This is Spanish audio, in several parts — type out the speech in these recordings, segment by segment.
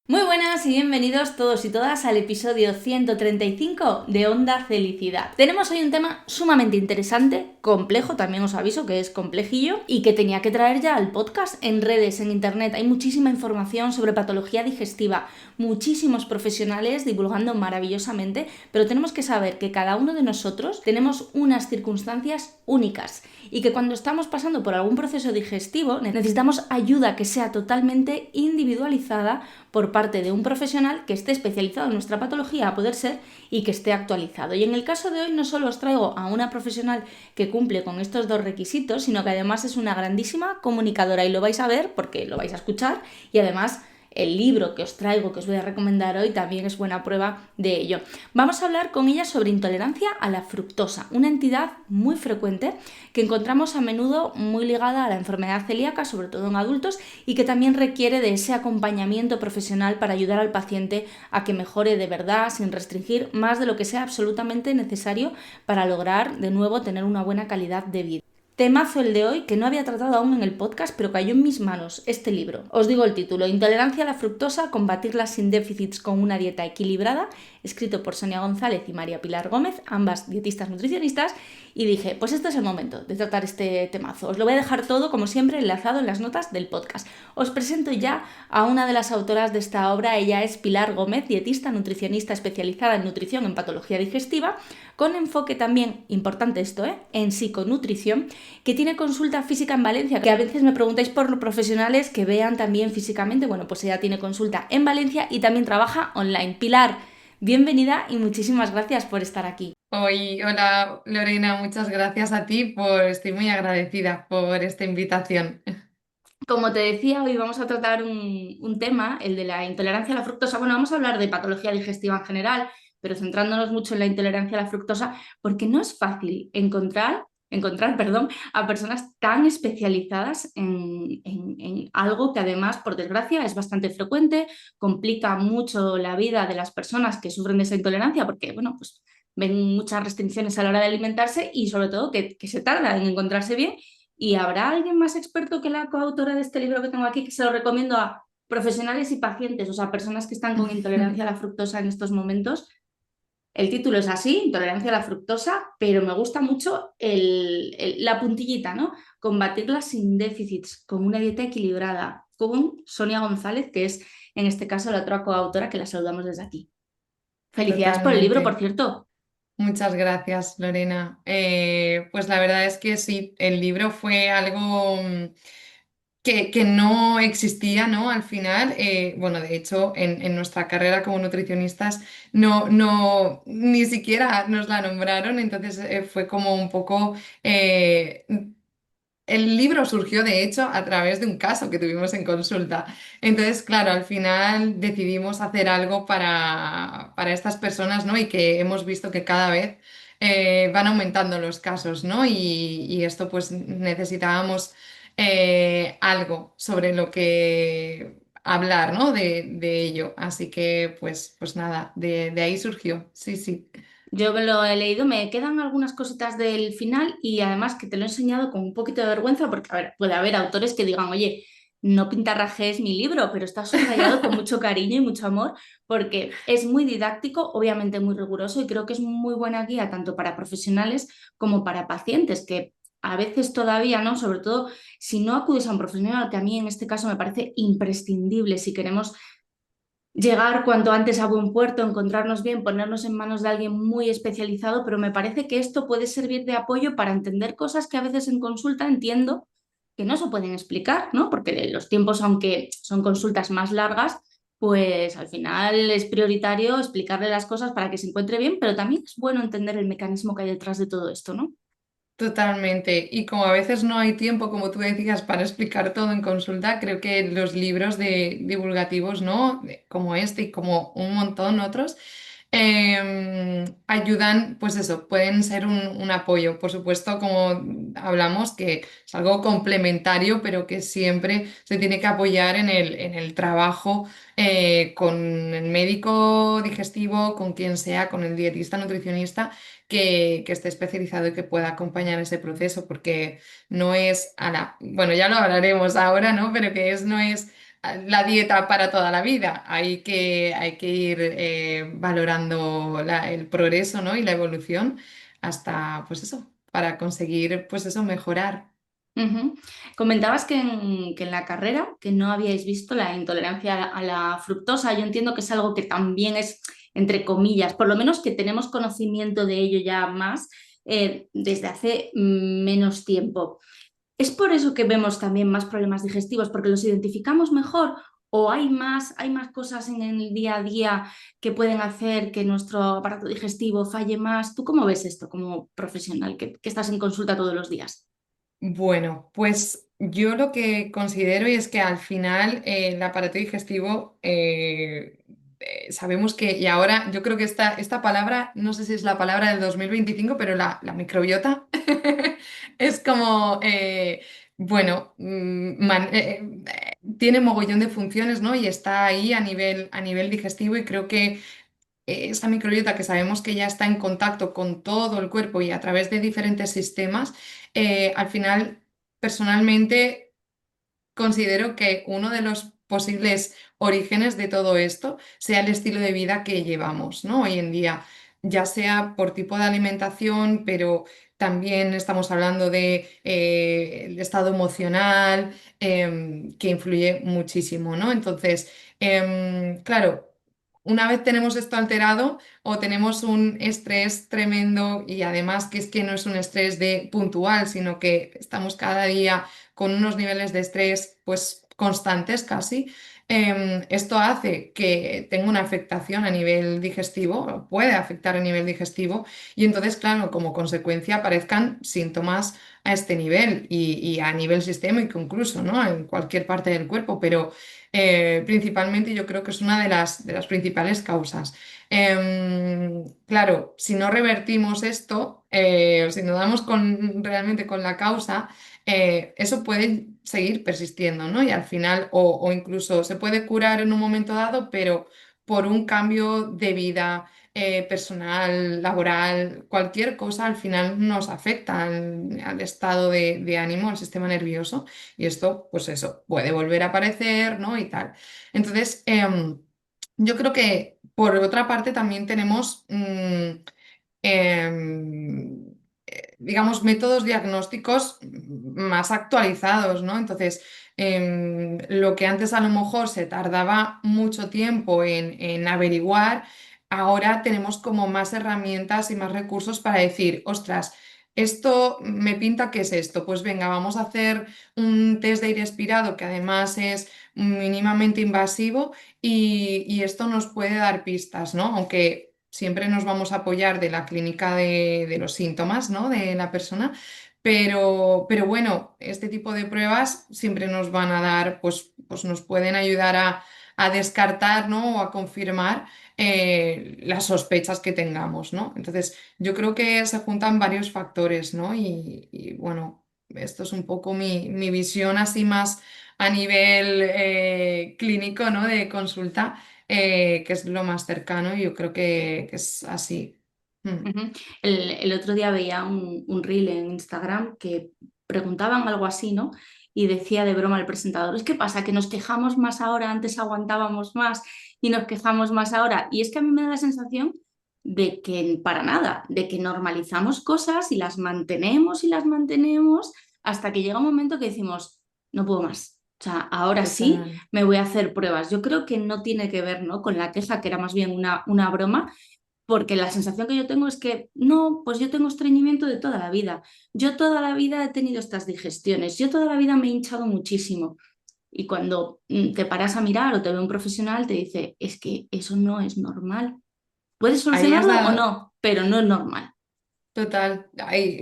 Muy buenas y bienvenidos todos y todas al episodio 135 de Onda Felicidad. Tenemos hoy un tema sumamente interesante, complejo, también os aviso que es complejillo, y que tenía que traer ya al podcast. En redes, en internet, hay muchísima información sobre patología digestiva, muchísimos profesionales divulgando maravillosamente, pero tenemos que saber que cada uno de nosotros tenemos unas circunstancias únicas y que cuando estamos pasando por algún proceso digestivo necesitamos ayuda que sea totalmente individualizada por parte de un profesional que esté especializado en nuestra patología, a poder ser, y que esté actualizado. Y en el caso de hoy no solo os traigo a una profesional que cumple con estos dos requisitos, sino que además es una grandísima comunicadora, y lo vais a ver porque lo vais a escuchar, y además el libro que os traigo, que os voy a recomendar hoy, también es buena prueba de ello. Vamos a hablar con ella sobre intolerancia a la fructosa, una entidad muy frecuente que encontramos a menudo muy ligada a la enfermedad celíaca, sobre todo en adultos, y que también requiere de ese acompañamiento profesional para ayudar al paciente a que mejore de verdad, sin restringir más de lo que sea absolutamente necesario para lograr de nuevo tener una buena calidad de vida. Temazo el de hoy, que no había tratado aún en el podcast, pero cayó en mis manos este libro. Os digo el título: Intolerancia a la fructosa, combatirla sin déficits con una dieta equilibrada, escrito por Sonia González y María Pilar Gómez, ambas dietistas nutricionistas, y dije, pues este es el momento de tratar este temazo. Os lo voy a dejar todo, como siempre, enlazado en las notas del podcast. Os presento ya a una de las autoras de esta obra. Ella es Pilar Gómez, dietista nutricionista especializada en nutrición en patología digestiva, con enfoque también, importante esto, en psiconutrición, que tiene consulta física en Valencia, que a veces me preguntáis por los profesionales que vean también físicamente. Bueno, pues ella tiene consulta en Valencia y también trabaja online. Pilar, bienvenida y muchísimas gracias por estar aquí. Hola Lorena, muchas gracias a ti estoy muy agradecida por esta invitación. Como te decía, hoy vamos a tratar un tema, el de la intolerancia a la fructosa. Bueno, vamos a hablar de patología digestiva en general, pero centrándonos mucho en la intolerancia a la fructosa, porque no es fácil encontrar, a personas tan especializadas en algo que además, por desgracia, es bastante frecuente, complica mucho la vida de las personas que sufren de esa intolerancia, porque, bueno, pues ven muchas restricciones a la hora de alimentarse y sobre todo que se tarda en encontrarse bien. ¿Y habrá alguien más experto que la coautora de este libro que tengo aquí, que se lo recomiendo a profesionales y pacientes, o sea, personas que están con intolerancia a la fructosa en estos momentos? El título es así, Intolerancia a la fructosa, pero me gusta mucho la puntillita, ¿no? Combatirla sin déficits, con una dieta equilibrada, con Sonia González, que es en este caso la otra coautora, que la saludamos desde aquí. Felicidades por el libro, por Totalmente. cierto. Muchas gracias, Lorena. Pues la verdad es que sí, el libro fue algo que no existía, ¿no? Al final, bueno, de hecho, en nuestra carrera como nutricionistas ni siquiera nos la nombraron, entonces fue como un poco... El libro surgió, de hecho, a través de un caso que tuvimos en consulta. Entonces, claro, al final decidimos hacer algo para estas personas, ¿no? Y que hemos visto que cada vez van aumentando los casos, ¿no? Y esto, pues, necesitábamos algo sobre lo que hablar, ¿no? De ello. Así que, pues nada, de ahí surgió. Sí, sí. Yo me lo he leído, me quedan algunas cositas del final y además que te lo he enseñado con un poquito de vergüenza porque, a ver, puede haber autores que digan, oye, no pintarrajees mi libro, pero está subrayado con mucho cariño y mucho amor porque es muy didáctico, obviamente muy riguroso, y creo que es muy buena guía tanto para profesionales como para pacientes, que a veces todavía, ¿no? Sobre todo si no acudes a un profesional, que a mí en este caso me parece imprescindible si queremos llegar cuanto antes a buen puerto, encontrarnos bien, ponernos en manos de alguien muy especializado, pero me parece que esto puede servir de apoyo para entender cosas que a veces en consulta entiendo que no se pueden explicar, ¿no? Porque los tiempos, aunque son consultas más largas, pues al final es prioritario explicarle las cosas para que se encuentre bien, pero también es bueno entender el mecanismo que hay detrás de todo esto, ¿no? Totalmente. Y como a veces no hay tiempo, como tú decías, para explicar todo en consulta, creo que los libros divulgativos, ¿no? Como este y como un montón otros, ayudan, pues eso, pueden ser un apoyo. Por supuesto, como hablamos, que es algo complementario, pero que siempre se tiene que apoyar en el trabajo con el médico digestivo, con quien sea, con el dietista, nutricionista que esté especializado y que pueda acompañar ese proceso, porque no es, bueno, ya lo hablaremos ahora, ¿no? Pero que no es la dieta para toda la vida. Hay que ir valorando el progreso, ¿no? Y la evolución hasta, pues eso, para conseguir, pues eso, mejorar. Ujú. Comentabas que en la carrera que no habíais visto la intolerancia a la fructosa. Yo entiendo que es algo que también es, entre comillas, por lo menos que tenemos conocimiento de ello ya más desde hace menos tiempo. ¿Es por eso que vemos también más problemas digestivos? ¿Porque los identificamos mejor? ¿O hay más cosas en el día a día que pueden hacer que nuestro aparato digestivo falle más? ¿Tú cómo ves esto como profesional que estás en consulta todos los días? Bueno, pues yo lo que considero y es que al final el aparato digestivo sabemos que, y ahora yo creo que esta palabra, no sé si es la palabra del 2025, pero la microbiota es como, bueno, tiene mogollón de funciones, ¿no? Y está ahí a nivel digestivo y creo que esta microbiota que sabemos que ya está en contacto con todo el cuerpo y a través de diferentes sistemas, al final, personalmente, considero que uno de los posibles orígenes de todo esto sea el estilo de vida que llevamos, ¿no? Hoy en día, ya sea por tipo de alimentación, pero también estamos hablando de el estado emocional, que influye muchísimo, ¿no? Entonces, claro. Una vez tenemos esto alterado o tenemos un estrés tremendo y además que es que no es un estrés de puntual, sino que estamos cada día con unos niveles de estrés pues constantes casi, esto hace que tenga una afectación a nivel digestivo, o puede afectar a nivel digestivo, y entonces, claro, como consecuencia aparezcan síntomas a este nivel y a nivel sistémico incluso, ¿no? En cualquier parte del cuerpo, pero principalmente yo creo que es una de las principales causas. Claro, si no revertimos esto, o si no damos realmente con la causa, eso puede seguir persistiendo, ¿no? Y al final, o incluso se puede curar en un momento dado, pero por un cambio de vida personal, laboral, cualquier cosa, al final nos afecta al estado de ánimo, al sistema nervioso, y esto, pues eso, puede volver a aparecer, ¿no? Y tal. Entonces, yo creo que por otra parte también tenemos digamos, métodos diagnósticos más actualizados, ¿no? Entonces, lo que antes a lo mejor se tardaba mucho tiempo en averiguar, ahora tenemos como más herramientas y más recursos para decir, ostras, esto me pinta que es esto, pues venga, vamos a hacer un test de aire expirado que además es mínimamente invasivo y esto nos puede dar pistas, ¿no? Aunque siempre nos vamos a apoyar de la clínica de los síntomas, ¿no? De la persona. Pero bueno, este tipo de pruebas siempre nos van a dar, pues nos pueden ayudar a descartar, ¿no? O a confirmar las sospechas que tengamos, ¿no? Entonces, yo creo que se juntan varios factores, ¿no? Y bueno, esto es un poco mi visión así más a nivel clínico, ¿no? De consulta, que es lo más cercano y yo creo que es así. Mm. Ujú. El otro día veía un reel en Instagram que preguntaban algo así, ¿no? Y decía de broma el presentador, ¿es qué pasa? ¿Que nos quejamos más ahora? Antes aguantábamos más y nos quejamos más ahora. Y es que a mí me da la sensación de que para nada, de que normalizamos cosas y las mantenemos hasta que llega un momento que decimos, no puedo más. O sea, ahora sí Total. me voy a hacer pruebas. Yo creo que no tiene que ver, ¿no? Con la queja, que era más bien una broma, porque la sensación que yo tengo es que no, pues yo tengo estreñimiento de toda la vida. Yo toda la vida he tenido estas digestiones. Yo toda la vida me he hinchado muchísimo. Y cuando te paras a mirar o te ve un profesional, te dice, es que eso no es normal. Puedes Ahí has solucionarlo o dado, no, pero no es normal. total,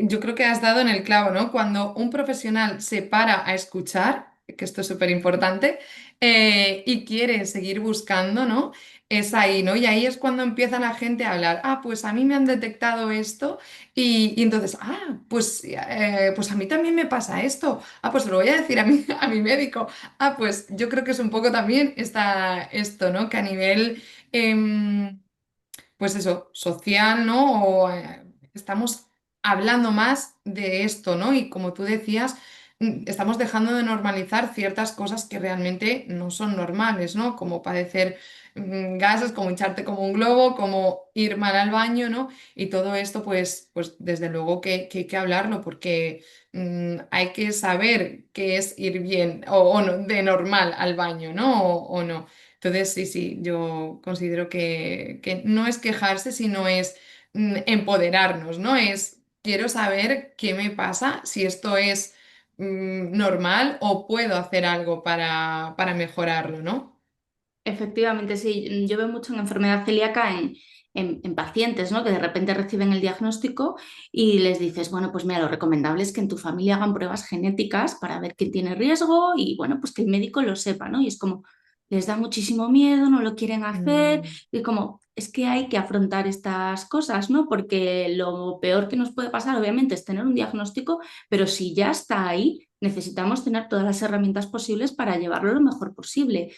yo creo que has dado en el clavo, ¿no? Cuando un profesional se para a escuchar, que esto es súper importante, y quiere seguir buscando, ¿no? Es ahí, ¿no? Y ahí es cuando empieza la gente a hablar, ah, pues a mí me han detectado esto y entonces, ah, pues a mí también me pasa esto, ah, pues se lo voy a decir a a mi médico, ah, pues yo creo que es un poco también esto, ¿no? Que a nivel... pues eso, social, ¿no? O estamos hablando más de esto, ¿no? Y como tú decías, estamos dejando de normalizar ciertas cosas que realmente no son normales, ¿no? Como padecer gases, como hincharte como un globo, como ir mal al baño, ¿no? Y todo esto, pues desde luego que hay que hablarlo porque hay que saber qué es ir bien o no, de normal al baño, ¿no? O no. Entonces, sí, sí, yo considero que no es quejarse, sino es empoderarnos, ¿no? Es, quiero saber qué me pasa, si esto es normal o puedo hacer algo para mejorarlo, ¿no? Efectivamente, sí. Yo veo mucho en enfermedad celíaca en pacientes, ¿no? Que de repente reciben el diagnóstico y les dices, bueno, pues mira, lo recomendable es que en tu familia hagan pruebas genéticas para ver quién tiene riesgo y, bueno, pues que el médico lo sepa, ¿no? Y es como, les da muchísimo miedo, no lo quieren hacer Mm, y como, es que hay que afrontar estas cosas, ¿no? Porque lo peor que nos puede pasar, obviamente, es tener un diagnóstico, pero si ya está ahí, necesitamos tener todas las herramientas posibles para llevarlo lo mejor posible.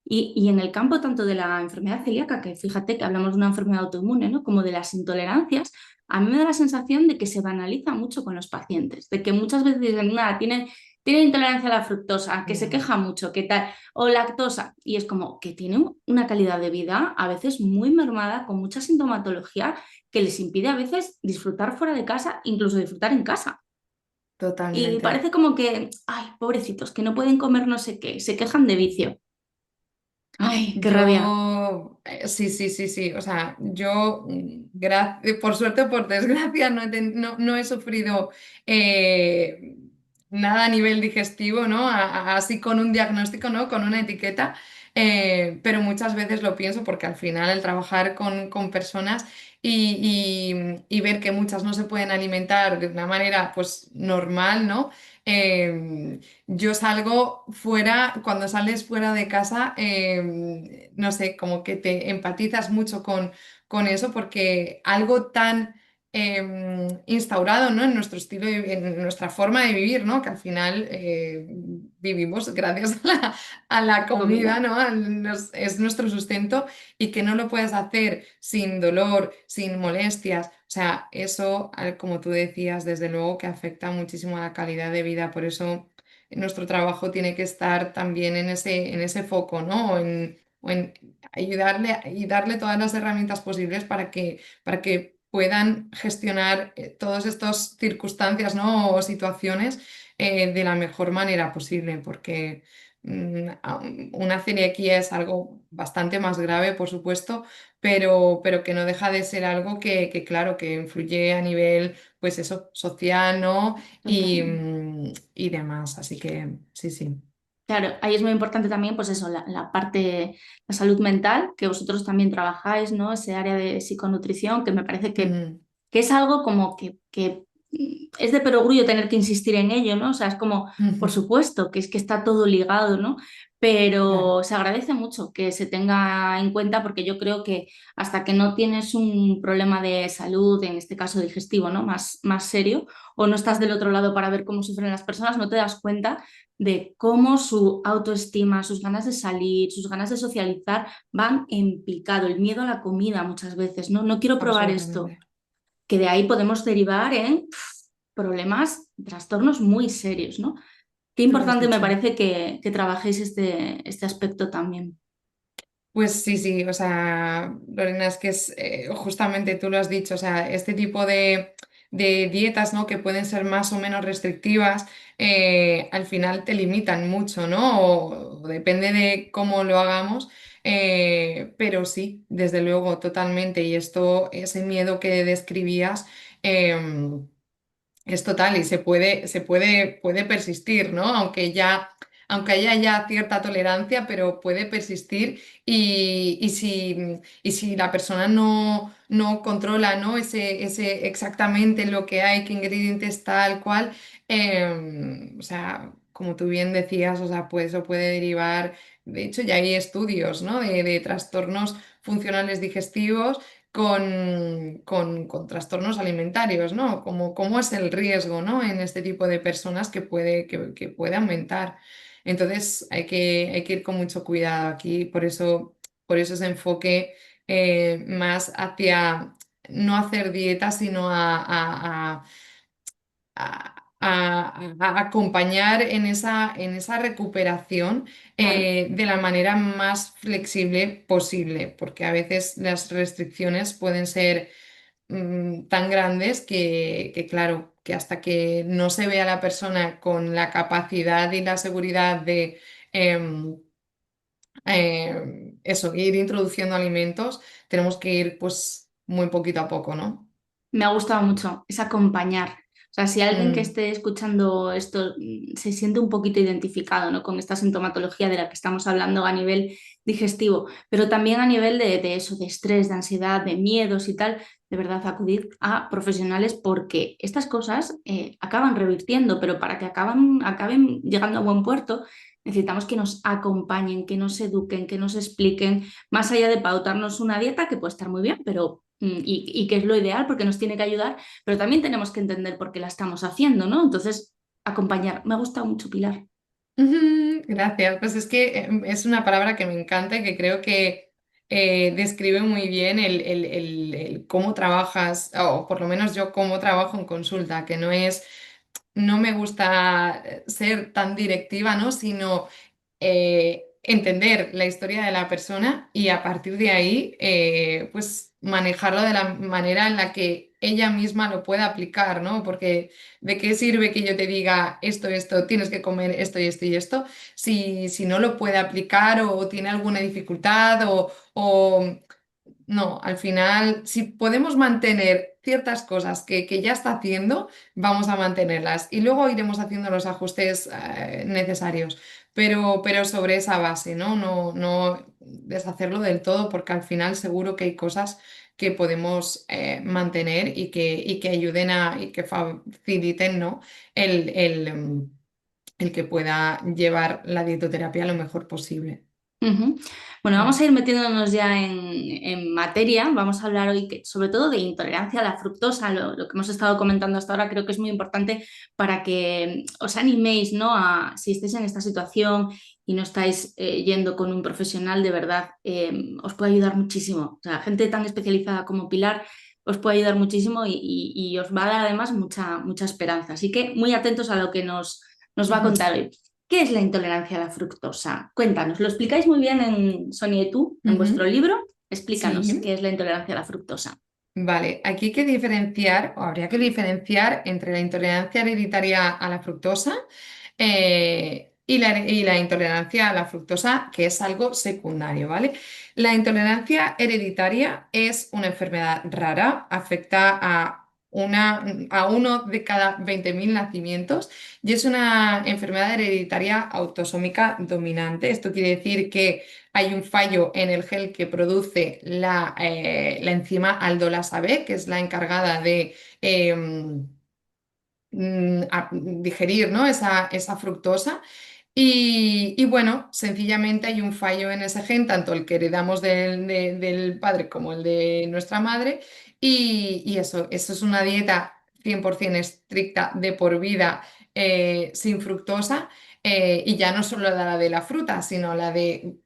Y en el campo tanto de la enfermedad celíaca, que fíjate que hablamos de una enfermedad autoinmune, ¿no? Como de las intolerancias, a mí me da la sensación de que se banaliza mucho con los pacientes, de que muchas veces dicen, nada, tiene intolerancia a la fructosa, que se ya, queja mucho, que tal, o lactosa, y es como que tiene una calidad de vida a veces muy mermada, con mucha sintomatología que les impide a veces disfrutar fuera de casa, incluso disfrutar en casa. Y totalmente. parece como que, ay, pobrecitos, que no pueden comer no sé qué, se quejan de vicio. Ay, qué rabia. Yo, sí, sí, sí, sí, o sea, yo, por suerte o por desgracia, no he sufrido eh, nada a nivel digestivo, ¿no? Así con un diagnóstico, ¿no? Con una etiqueta, pero muchas veces lo pienso porque al final el trabajar con personas y ver que muchas no se pueden alimentar de una manera, pues, normal, ¿no? Em, yo salgo fuera, cuando sales fuera de casa, no sé, como que te empatizas mucho con eso porque algo tan instaurado, ¿no? En nuestro estilo, en nuestra forma de vivir, ¿no? Que al final vivimos gracias a la comida, Comida. ¿no? Es nuestro sustento y que no lo puedes hacer sin dolor, sin molestias. O sea, eso, como tú decías, desde luego que afecta muchísimo a la calidad de vida. Por eso nuestro trabajo tiene que estar también en ese foco, ¿no? O en ayudarle y darle todas las herramientas posibles para que puedan gestionar todas estas circunstancias, ¿no? O situaciones de la mejor manera posible, porque una celiaquía es algo bastante más grave, por supuesto, pero que no deja de ser algo que, claro, que influye a nivel, pues eso, social, ¿no? y, Totalmente. mm, y demás. Así que sí, sí. Claro, ahí es muy importante también, pues eso, la parte, la salud mental, que vosotros también trabajáis, ¿no? Ese área de psiconutrición, que me parece Mm, que es algo como que es de perogrullo tener que insistir en ello, ¿no? O sea, es como, por ujú, supuesto, que es que está todo ligado, ¿no? claro, Pero se agradece mucho que se tenga en cuenta porque yo creo que hasta que no tienes un problema de salud, en este caso digestivo, ¿no? Más serio, o no estás del otro lado para ver cómo sufren las personas, no te das cuenta de cómo su autoestima, sus ganas de salir, sus ganas de socializar van en picado, el miedo a la comida muchas veces, ¿no? No quiero probar esto, absolutamente. que de ahí podemos derivar en problemas, trastornos muy serios, ¿no? Qué Tú lo has importante me dicho. parece que trabajéis este aspecto también. Pues sí, sí, o sea, Lorena, es que es justamente tú lo has dicho, o sea, este tipo de dietas, ¿no? Que pueden ser más o menos restrictivas, al final te limitan mucho, ¿no? O depende de cómo lo hagamos, pero sí, desde luego, totalmente. Y esto, ese miedo que describías, es total y puede persistir, ¿no? Aunque haya ya cierta tolerancia, pero puede persistir y si la persona no controla, ¿no? Ese exactamente lo que hay, qué ingredientes tal cual, o sea, como tú bien decías, o sea, pues eso puede derivar, de hecho ya hay estudios, ¿no? De trastornos funcionales digestivos con trastornos alimentarios, ¿no? Cómo es el riesgo, ¿no? En este tipo de personas que puede aumentar. Entonces hay que ir con mucho cuidado aquí, por eso ese enfoque más hacia no hacer dieta, sino a acompañar en esa recuperación Claro. de la manera más flexible posible, porque a veces las restricciones pueden ser tan grandes claro, que hasta que no se vea a la persona con la capacidad y la seguridad de em, eso, ir introduciendo alimentos, tenemos que ir pues muy poquito a poco, ¿no? Me ha gustado mucho, es acompañar. O sea, si alguien que Mm, esté escuchando esto se siente un poquito identificado, ¿no? Con esta sintomatología de la que estamos hablando a nivel digestivo, pero también a nivel de eso, de estrés, de ansiedad, de miedos y tal, de verdad acudir a profesionales porque estas cosas acaban revirtiendo, pero para que acaben llegando a buen puerto, necesitamos que nos acompañen, que nos eduquen, que nos expliquen, más allá de pautarnos una dieta que puede estar muy bien, pero y que es lo ideal porque nos tiene que ayudar, pero también tenemos que entender por qué la estamos haciendo, ¿no? Entonces, acompañar. Me ha gustado mucho, Pilar. ujú, gracias. Pues es que es una palabra que me encanta y que creo que describe muy bien el cómo trabajas, o por lo menos yo cómo trabajo en consulta, que no me gusta ser tan directiva, ¿no? Sino entender la historia de la persona y a partir de ahí, pues manejarlo de la manera en la que ella misma lo pueda aplicar, ¿no? Porque ¿de qué sirve que yo te diga esto, tienes que comer esto y esto y esto, si no lo puede aplicar o tiene alguna dificultad o no, al final, si podemos mantener ciertas cosas que ya está haciendo, vamos a mantenerlas y luego iremos haciendo los ajustes necesarios, pero sobre esa base, ¿no? No deshacerlo del todo porque al final seguro que hay cosas que podemos mantener y que ayuden y que faciliten, ¿no? El que pueda llevar la dietoterapia lo mejor posible. Ujú. Bueno, vamos Mm. a ir metiéndonos ya en materia. Vamos a hablar hoy sobre todo de intolerancia a la fructosa. Lo que hemos estado comentando hasta ahora creo que es muy importante para que os animéis, ¿no? Si estáis en esta situación y no estáis yendo con un profesional, de verdad, os puede ayudar muchísimo. O sea, gente tan especializada como Pilar os puede ayudar muchísimo y os va a dar además mucha esperanza. Así que muy atentos a lo que nos va a Ujú. contar hoy. ¿Qué es la intolerancia a la fructosa? Cuéntanos, lo explicáis muy bien en Sonia y tú, en vuestro Ujú. libro. Explícanos Sí. qué es la intolerancia a la fructosa. Vale, aquí hay que diferenciar, o habría que diferenciar entre la intolerancia hereditaria a la fructosa y la intolerancia a la fructosa, que es algo secundario, ¿vale? La intolerancia hereditaria es una enfermedad rara, afecta a uno de cada 20.000 nacimientos y es una enfermedad hereditaria autosómica dominante. Esto quiere decir que hay un fallo en el gel que produce la enzima aldolasa B, que es la encargada de digerir, ¿no? esa fructosa. Y bueno, sencillamente hay un fallo en ese gen, tanto el que heredamos del padre como el de nuestra madre. Y eso es una dieta 100% estricta de por vida sin fructosa. Y ya no solo la de la fruta, sino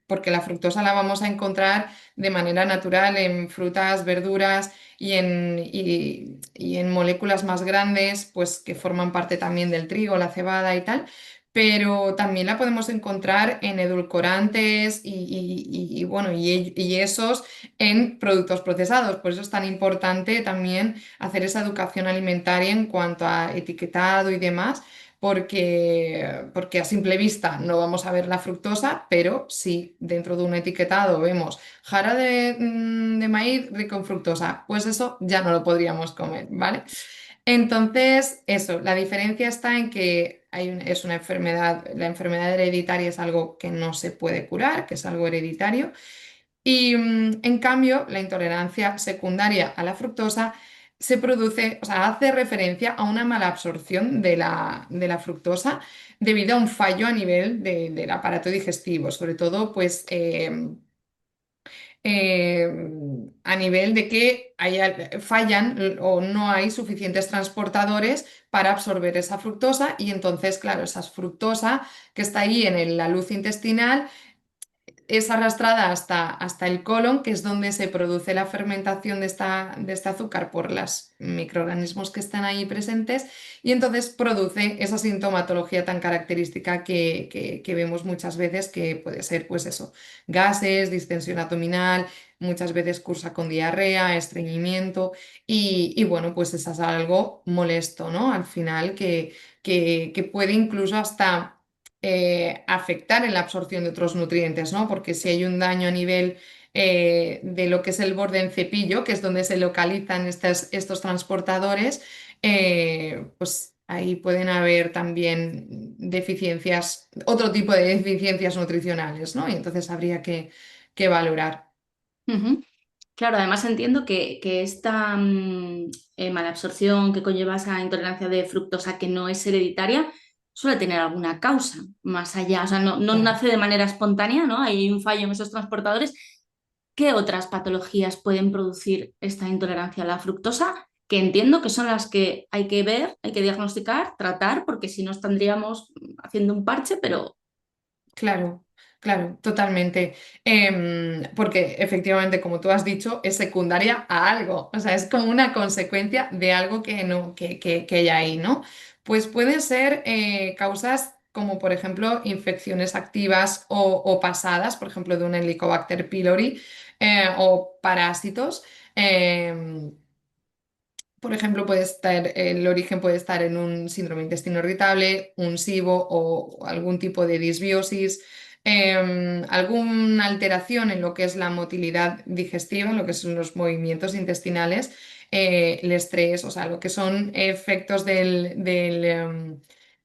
porque la fructosa la vamos a encontrar de manera natural en frutas, verduras y en moléculas más grandes, pues que forman parte también del trigo, la cebada y tal, pero también la podemos encontrar en edulcorantes bueno, y esos en productos procesados. Por eso es tan importante también hacer esa educación alimentaria en cuanto a etiquetado y demás. Porque a simple vista no vamos a ver la fructosa, pero si dentro de un etiquetado vemos jara de maíz rico en fructosa, pues eso ya no lo podríamos comer, ¿vale? Entonces, eso, la diferencia está en que es una enfermedad, la enfermedad hereditaria es algo que no se puede curar, que es algo hereditario, y en cambio, la intolerancia secundaria a la fructosa se produce, o sea, hace referencia a una mala absorción de la fructosa debido a un fallo a nivel del aparato digestivo, sobre todo, pues, eh, a nivel de que fallan o no hay suficientes transportadores para absorber esa fructosa y entonces, claro, esa fructosa que está ahí en la luz intestinal es arrastrada hasta el colon, que es donde se produce la fermentación de este azúcar por los microorganismos que están ahí presentes, y entonces produce esa sintomatología tan característica que vemos muchas veces, que puede ser pues eso, gases, distensión abdominal, muchas veces cursa con diarrea, estreñimiento, y bueno, pues eso es algo molesto, ¿no? Al final que puede incluso hasta afectar en la absorción de otros nutrientes, ¿no? Porque si hay un daño a nivel de lo que es el borde en cepillo, que es donde se localizan estos transportadores, pues ahí pueden haber también deficiencias, otro tipo de deficiencias nutricionales, ¿no? Y entonces habría que valorar. Ujú. Claro, además entiendo que esta malabsorción que conlleva esa intolerancia de fructosa que no es hereditaria suele tener alguna causa más allá, o sea, no Claro. nace de manera espontánea, ¿no? Hay un fallo en esos transportadores. ¿Qué otras patologías pueden producir esta intolerancia a la fructosa? Que entiendo que son las que hay que ver, hay que diagnosticar, tratar, porque si no estaríamos haciendo un parche, pero Claro, claro, totalmente. Porque efectivamente, como tú has dicho, es secundaria a algo. O sea, es como una consecuencia de algo que no, que hay ahí, ¿no? Pues pueden ser causas como, por ejemplo, infecciones activas o pasadas, por ejemplo, de un Helicobacter pylori, o parásitos. em, por ejemplo, el origen puede estar en un síndrome intestino irritable, un SIBO o algún tipo de disbiosis, alguna alteración en lo que es la motilidad digestiva, lo que son los movimientos intestinales, el estrés, o sea, lo que son efectos del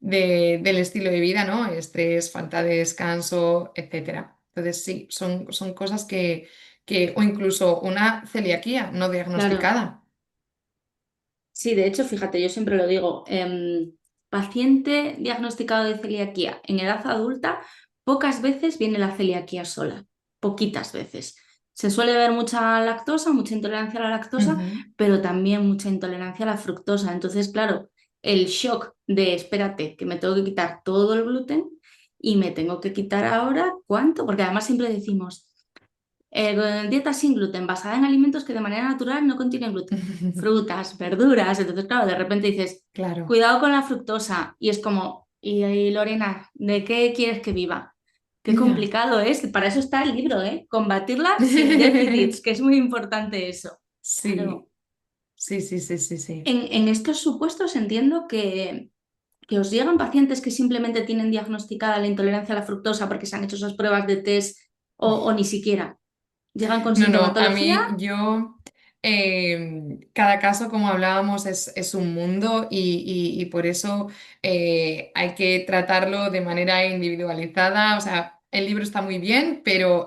estilo de vida, ¿no? Estrés, falta de descanso, etcétera. Entonces, sí, son cosas o incluso una celiaquía no claro. diagnosticada. Sí, de hecho, fíjate, yo siempre lo digo, paciente diagnosticado de celiaquía en edad adulta, pocas veces viene la celiaquía sola, poquitas veces. Se suele ver mucha lactosa, mucha intolerancia a la lactosa, Ujú. pero también mucha intolerancia a la fructosa. Entonces, claro, el shock de, espérate, que me tengo que quitar todo el gluten y me tengo que quitar ahora, ¿cuánto? Porque además siempre decimos dieta sin gluten, basada en alimentos que de manera natural no contienen gluten, frutas, verduras. Entonces, claro, de repente dices, Claro. cuidado con la fructosa. Y es como, y Lorena, ¿de qué quieres que viva? Qué Ya. complicado es. Para eso está el libro, ¿eh? Combatirla sin déficits, que es muy importante eso. Sí, Claro. sí, sí, sí, sí, sí. En estos supuestos entiendo que os llegan pacientes que simplemente tienen diagnosticada la intolerancia a la fructosa porque se han hecho esas pruebas de test o ni siquiera. Llegan con No, no, a sintomatología. mí cada caso, como hablábamos, es un mundo y por eso hay que tratarlo de manera individualizada. O sea, el libro está muy bien, pero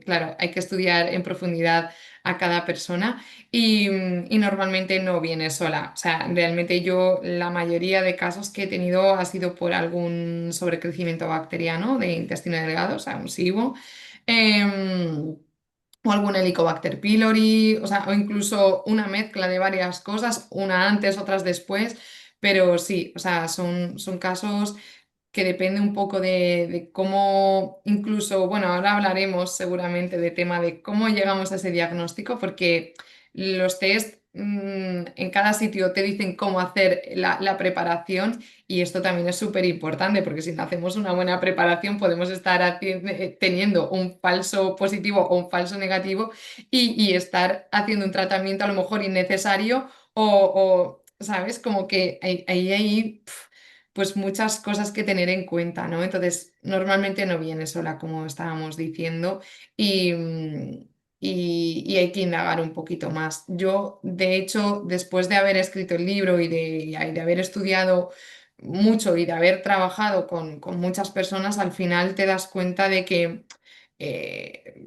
claro, hay que estudiar en profundidad a cada persona y normalmente no viene sola. O sea, realmente yo la mayoría de casos que he tenido ha sido por algún sobrecrecimiento bacteriano de intestino delgado, o sea, un SIBO. Em, o algún Helicobacter pylori, o sea, o incluso una mezcla de varias cosas, una antes, otras después, pero sí, o sea, son casos que depende un poco de cómo, incluso, bueno, ahora hablaremos seguramente de tema de cómo llegamos a ese diagnóstico, porque los test en cada sitio te dicen cómo hacer la preparación y esto también es súper importante, porque si no hacemos una buena preparación podemos estar teniendo un falso positivo o un falso negativo y estar haciendo un tratamiento a lo mejor innecesario ¿sabes? Como que ahí pues muchas cosas que tener en cuenta, ¿no? Entonces, normalmente no viene sola, como estábamos diciendo, y, y hay que indagar un poquito más. Yo, de hecho, después de haber escrito el libro y de haber estudiado mucho y de haber trabajado con muchas personas, al final te das cuenta de que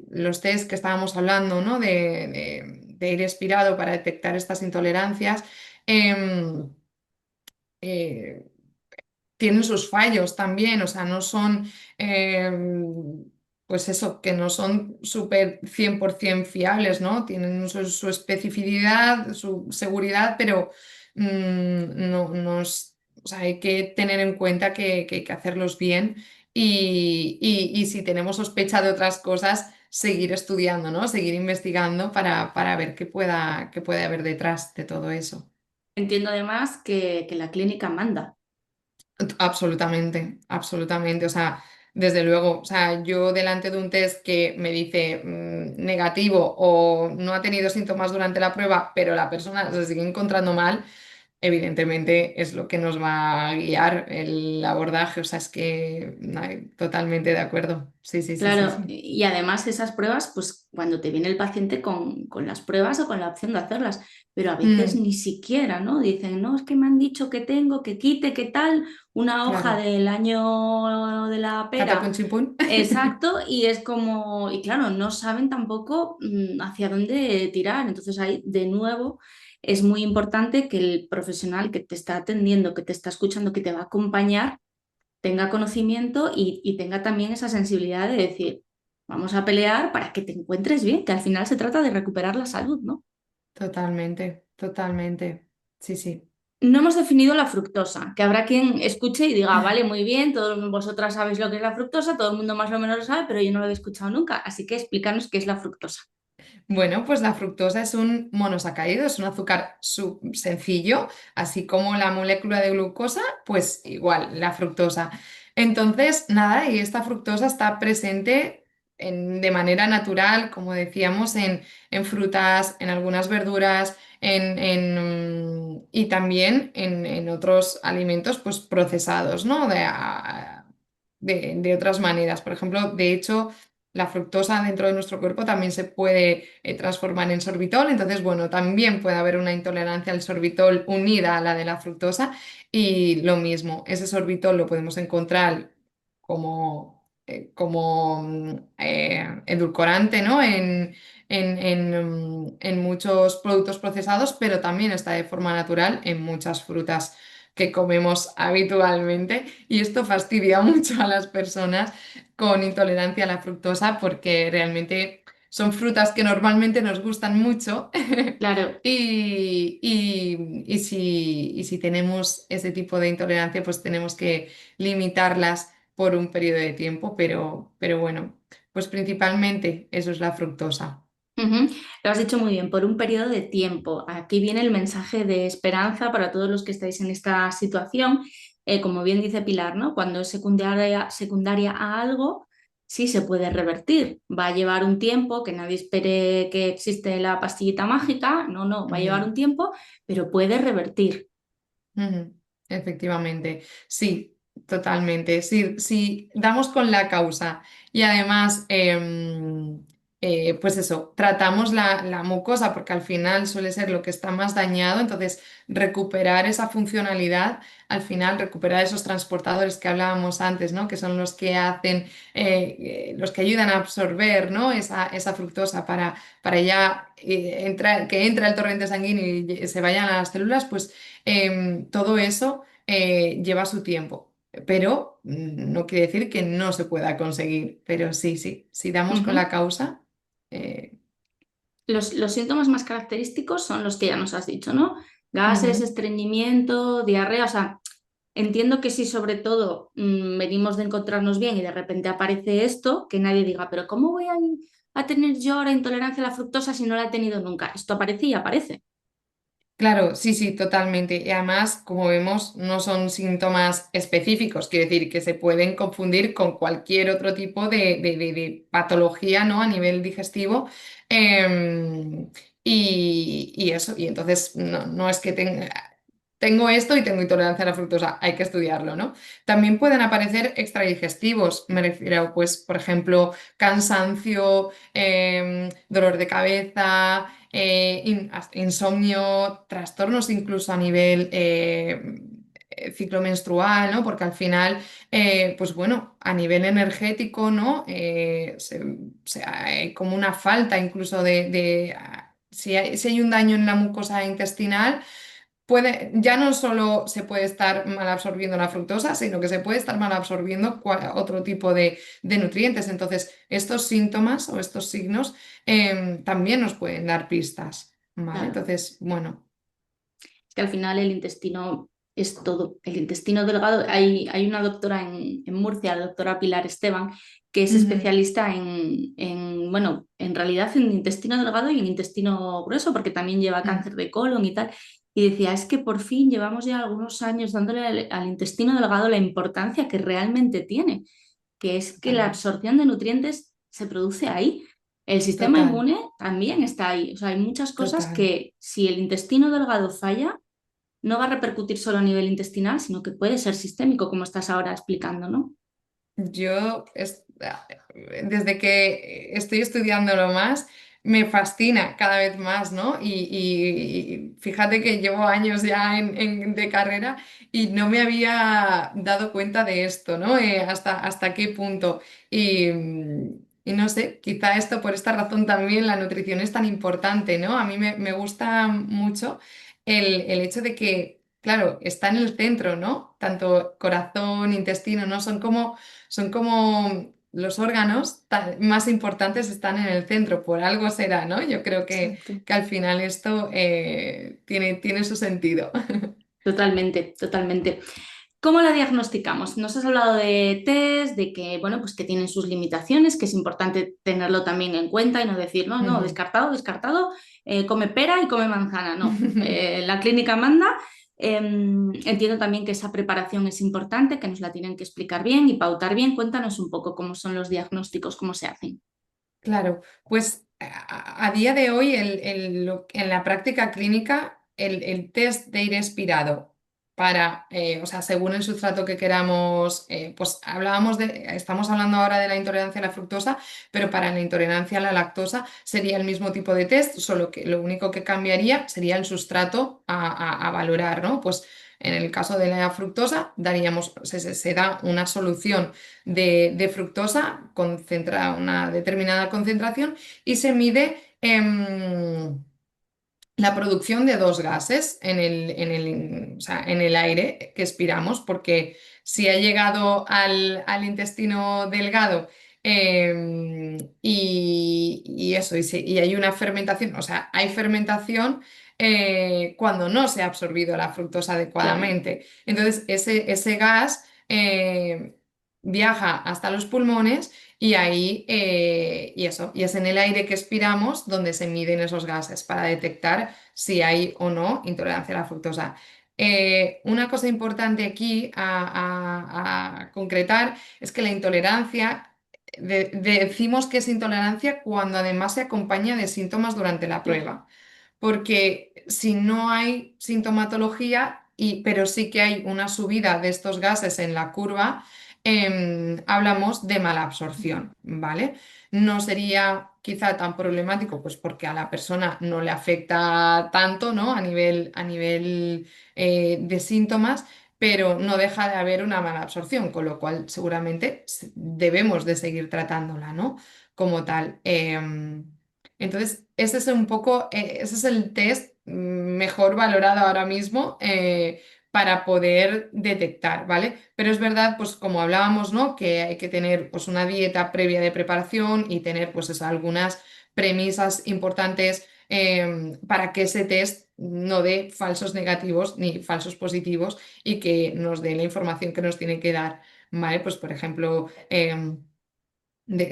los test que estábamos hablando, ¿no? De aire expirado para detectar estas intolerancias. em, eh, Tienen sus fallos también, o sea, no son, pues eso, que no son súper 100% fiables, ¿no? Tienen su especificidad, su seguridad, pero no, o sea, hay que tener en cuenta que hay que hacerlos bien y si tenemos sospecha de otras cosas, seguir estudiando, ¿no? Seguir investigando para ver qué puede haber detrás de todo eso. Entiendo además que la clínica manda. Absolutamente, absolutamente. O sea, desde luego, o sea, yo delante de un test que me dice negativo o no ha tenido síntomas durante la prueba, pero la persona se sigue encontrando mal, evidentemente es lo que nos va a guiar el abordaje. O sea, es que totalmente de acuerdo. Sí, sí, sí, sí, Claro, sí. y además esas pruebas, pues cuando te viene el paciente con las pruebas o con la opción de hacerlas, pero a veces Mm, ni siquiera, ¿no? Dicen, no, es que me han dicho que tengo, que quite, que tal, una hoja claro. del año de la Catapum pera. chimpún. Exacto, y es como, y claro, no saben tampoco hacia dónde tirar. Entonces ahí, de nuevo, es muy importante que el profesional que te está atendiendo, que te está escuchando, que te va a acompañar, tenga conocimiento y tenga también esa sensibilidad de decir, vamos a pelear para que te encuentres bien, que al final se trata de recuperar la salud, ¿no? Totalmente, totalmente. Sí, sí. No hemos definido la fructosa, que habrá quien escuche y diga, vale, muy bien, todos vosotras sabéis lo que es la fructosa, todo el mundo más o menos lo sabe, pero yo no lo había escuchado nunca, así que explícanos qué es la fructosa. Bueno, pues la fructosa es un monosacárido, es un azúcar sencillo, así como la molécula de glucosa, pues igual, la fructosa. Entonces, nada, y esta fructosa está presente de manera natural, como decíamos, en frutas, en algunas verduras, y también en otros alimentos pues, procesados, ¿no? De otras maneras. Por ejemplo, de hecho la fructosa dentro de nuestro cuerpo también se puede transformar en sorbitol, entonces, bueno, también puede haber una intolerancia al sorbitol unida a la de la fructosa y lo mismo, ese sorbitol lo podemos encontrar como edulcorante, ¿no? En muchos productos procesados, pero también está de forma natural en muchas frutas que comemos habitualmente y esto fastidia mucho a las personas con intolerancia a la fructosa porque realmente son frutas que normalmente nos gustan mucho Claro. y si tenemos ese tipo de intolerancia pues tenemos que limitarlas por un periodo de tiempo, pero bueno, pues principalmente eso es la fructosa. Ujú. Lo has dicho muy bien, por un periodo de tiempo. Aquí viene el mensaje de esperanza para todos los que estáis en esta situación. Como bien dice Pilar, ¿no? Cuando es secundaria a algo, sí se puede revertir. Va a llevar un tiempo, que nadie espere que existe la pastillita mágica. No, no, va a llevar Ujú. un tiempo, pero puede revertir. Ujú, efectivamente, sí, totalmente. Si damos con la causa y además, pues eso, tratamos la mucosa porque al final suele ser lo que está más dañado, entonces recuperar esa funcionalidad, al final recuperar esos transportadores que hablábamos antes, ¿no? Que son los que hacen, los que ayudan a absorber, ¿no? Esa fructosa para ya entrar, que entre el torrente sanguíneo y se vayan a las células, pues todo eso lleva su tiempo, pero no quiere decir que no se pueda conseguir. Pero sí, sí, si damos con la Ujú. causa, eh, Los síntomas más característicos son los que ya nos has dicho, ¿no? Gases, ujú. estreñimiento, diarrea, o sea, entiendo que si sobre todo venimos de encontrarnos bien y de repente aparece esto, que nadie diga, pero ¿cómo voy a tener yo ahora intolerancia a la fructosa si no la he tenido nunca? Esto aparece y aparece. Claro, sí, sí, totalmente. Y además, como vemos, no son síntomas específicos, quiere decir que se pueden confundir con cualquier otro tipo de patología, ¿no? A nivel digestivo. Em, y eso, y entonces no es que tengo esto y tengo intolerancia a la fructosa, hay que estudiarlo, ¿no? También pueden aparecer extradigestivos, me refiero, pues, por ejemplo, cansancio, dolor de cabeza insomnio, trastornos incluso a nivel ciclo menstrual, ¿no? Porque al final, pues bueno, a nivel energético, ¿no? Hay como una falta incluso si hay un daño en la mucosa intestinal, ya no solo se puede estar mal absorbiendo la fructosa, sino que se puede estar mal absorbiendo otro tipo de nutrientes. Entonces, estos síntomas o estos signos también nos pueden dar pistas, ¿vale? Claro. Entonces, bueno, Es que al final el intestino, es todo. El intestino delgado, hay una doctora en Murcia, la doctora Pilar Esteban, que es Ujú, especialista bueno, en realidad en intestino delgado y en intestino grueso, porque también lleva mm, cáncer de colon y tal. Y decía, es que por fin llevamos ya algunos años dándole al intestino delgado la importancia que realmente tiene, que es que la totalmente. absorción de nutrientes se produce ahí. El sistema Total, inmune también está ahí. O sea, hay muchas cosas total. que si el intestino delgado falla, no va a repercutir solo a nivel intestinal, sino que puede ser sistémico, como estás ahora explicando, ¿no? Desde que estoy estudiándolo más, me fascina cada vez más, ¿no? Y fíjate que llevo años ya de carrera y no me había dado cuenta de esto, ¿no? Hasta qué punto. Y no sé, quizá esto por esta razón también la nutrición es tan importante, ¿no? A mí me gusta mucho el hecho de que, claro, está en el centro, ¿no? Tanto corazón, intestino, ¿no? Son como los órganos más importantes están en el centro, por algo será, ¿no? Yo creo Exacto. que al final esto tiene su sentido. Totalmente, totalmente. ¿Cómo la diagnosticamos? Nos has hablado de test, de que, bueno, pues que tienen sus limitaciones, que es importante tenerlo también en cuenta y no decir, no, no, Ujú. descartado, descartado, come pera y come manzana. No, la clínica manda. Entiendo también que esa preparación es importante, que nos la tienen que explicar bien y pautar bien. Cuéntanos un poco cómo son los diagnósticos, cómo se hacen. Claro, pues a día de hoy en la práctica clínica el test de aire expirado o sea, según el sustrato que queramos, pues estamos hablando ahora de la intolerancia a la fructosa, pero para la intolerancia a la lactosa sería el mismo tipo de test, solo que lo único que cambiaría sería el sustrato a valorar, ¿no? Pues en el caso de la fructosa se da una solución de fructosa, concentra una determinada concentración y se mide la producción de dos gases o sea, en el aire que expiramos, porque si ha llegado al intestino delgado y eso, y hay una fermentación, o sea, hay fermentación cuando no se ha absorbido la fructosa Claro. adecuadamente. Entonces, ese gas viaja hasta los pulmones y ahí, y es en el aire que expiramos donde se miden esos gases para detectar si hay o no intolerancia a la fructosa. Una cosa importante aquí a concretar es que la intolerancia, decimos que es intolerancia cuando además se acompaña de síntomas durante la Claro. prueba, porque si no hay sintomatología, pero sí que hay una subida de estos gases en la curva, hablamos de mala absorción, ¿vale? No sería quizá tan problemático, pues porque a la persona no le afecta tanto, ¿no? A nivel de síntomas, pero no deja de haber una mala absorción, con lo cual seguramente debemos de seguir tratándola, ¿no? Como tal. Entonces, ese es un poco, ese es el test mejor valorado ahora mismo para poder detectar, ¿vale? Pero es verdad, pues como hablábamos, ¿no? Que hay que tener pues una dieta previa de preparación y tener pues algunas premisas importantes para que ese test no dé falsos negativos ni falsos positivos y que nos dé la información que nos tiene que dar, ¿vale? Pues por ejemplo,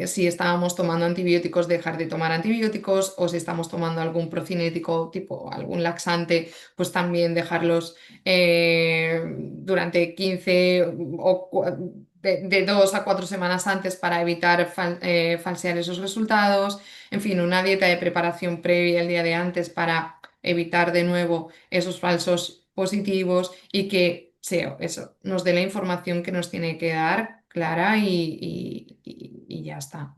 si estábamos tomando antibióticos, dejar de tomar antibióticos, o si estamos tomando algún procinético tipo algún laxante, pues también dejarlos durante 15 de 2 a 4 semanas antes para evitar falsear esos resultados. En fin, una dieta de preparación previa el día de antes para evitar de nuevo esos falsos positivos y que eso, nos dé la información que nos tiene que dar clara y ya está.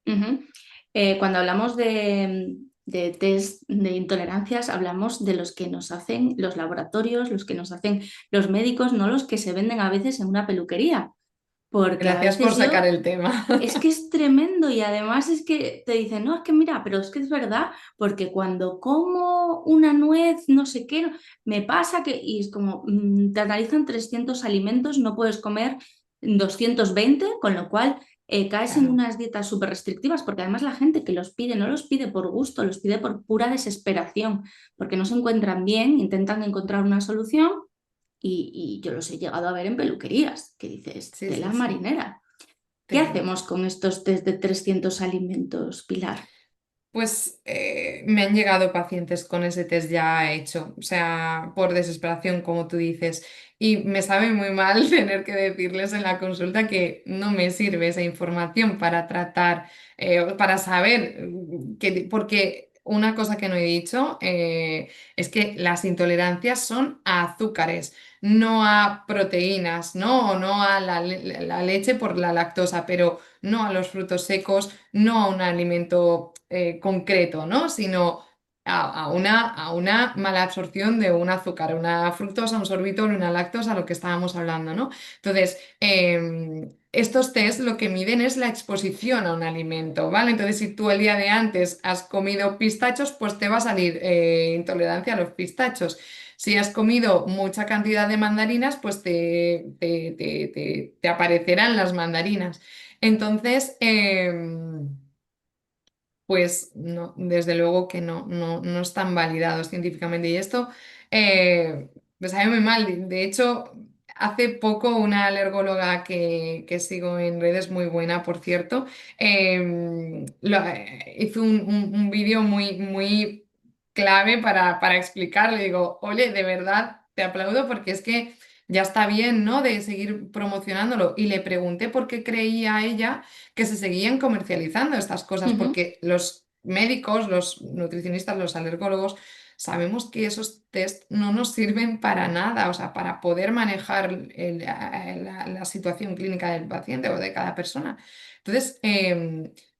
Ujú. Cuando hablamos de test de intolerancias, hablamos de los que nos hacen los laboratorios, los que nos hacen los médicos, no los que se venden a veces en una peluquería. Porque a Gracias por veces sacar yo, el tema. es que es tremendo y además es que te dicen, no, es que mira, pero es que es verdad, porque cuando como una nuez, no sé qué, me pasa que, y es como, te analizan 300 alimentos, no puedes comer 220, con lo cual caes en Claro, unas dietas súper restrictivas, porque además la gente que los pide no los pide por gusto, los pide por pura desesperación, porque no se encuentran bien, intentan encontrar una solución y yo los he llegado a ver en peluquerías, que dices, Sí, sí, tela sí, marinera. ¿Qué tela. hacemos con estos test de 300 alimentos, Pilar? Pues me han llegado pacientes con ese test ya hecho, o sea, por desesperación, como tú dices, y me sabe muy mal tener que decirles en la consulta que no me sirve esa información para tratar, para saber, porque una cosa que no he dicho es que las intolerancias son a azúcares, no a proteínas, ¿no? O no a la leche por la lactosa, pero no a los frutos secos, no a un alimento concreto, ¿no? Sino a una mala absorción de un azúcar, una fructosa, un sorbitol, una lactosa, lo que estábamos hablando, ¿no? Entonces, estos test lo que miden es la exposición a un alimento, ¿vale? Entonces, si tú el día de antes has comido pistachos, pues te va a salir intolerancia a los pistachos. Si has comido mucha cantidad de mandarinas, pues te aparecerán las mandarinas. Entonces, pues no, desde luego que no están validados científicamente. Y esto me sabe muy mal. De hecho, hace poco una alergóloga que sigo en redes, muy buena, por cierto, hizo un vídeo muy clave para explicarle. Digo, oye, de verdad, te aplaudo porque es que ya está bien, ¿no? De seguir promocionándolo. Y le pregunté por qué creía ella que se seguían comercializando estas cosas, Ujú. porque los médicos, los nutricionistas, los alergólogos, sabemos que esos test no nos sirven para nada, o sea, para poder manejar la situación clínica del paciente o de cada persona. Entonces,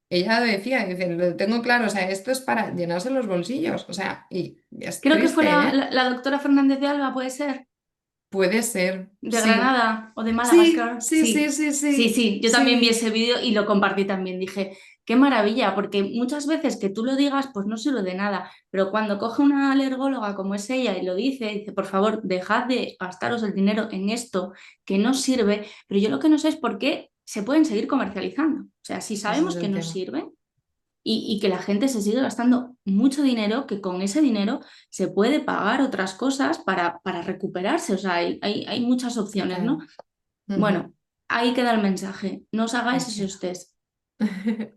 ella decía, dice, lo tengo claro, o sea, esto es para llenarse los bolsillos, o sea, y es Creo que fue triste, ¿eh? la doctora Fernández de Alba, ¿puede ser? Puede ser, ¿De sí, Granada o de sí, Madagascar? sí, sí, Sí, sí, sí, sí, sí. Yo también vi sí, ese vídeo y lo compartí también. Dije, qué maravilla, porque muchas veces que tú lo digas, pues no sirve de nada. Pero cuando coge una alergóloga como es ella y lo dice, por favor, dejad de gastaros el dinero en esto que no sirve. Pero yo lo que no sé es por qué se pueden seguir comercializando. O sea, si ese es sabemos que el no tema. sirven y que la gente se sigue gastando mucho dinero, que con ese dinero se puede pagar otras cosas para recuperarse. O sea, hay muchas opciones, ¿no? Total. Ujú. Bueno, ahí queda el mensaje. No os hagáis Ahí esos queda. test.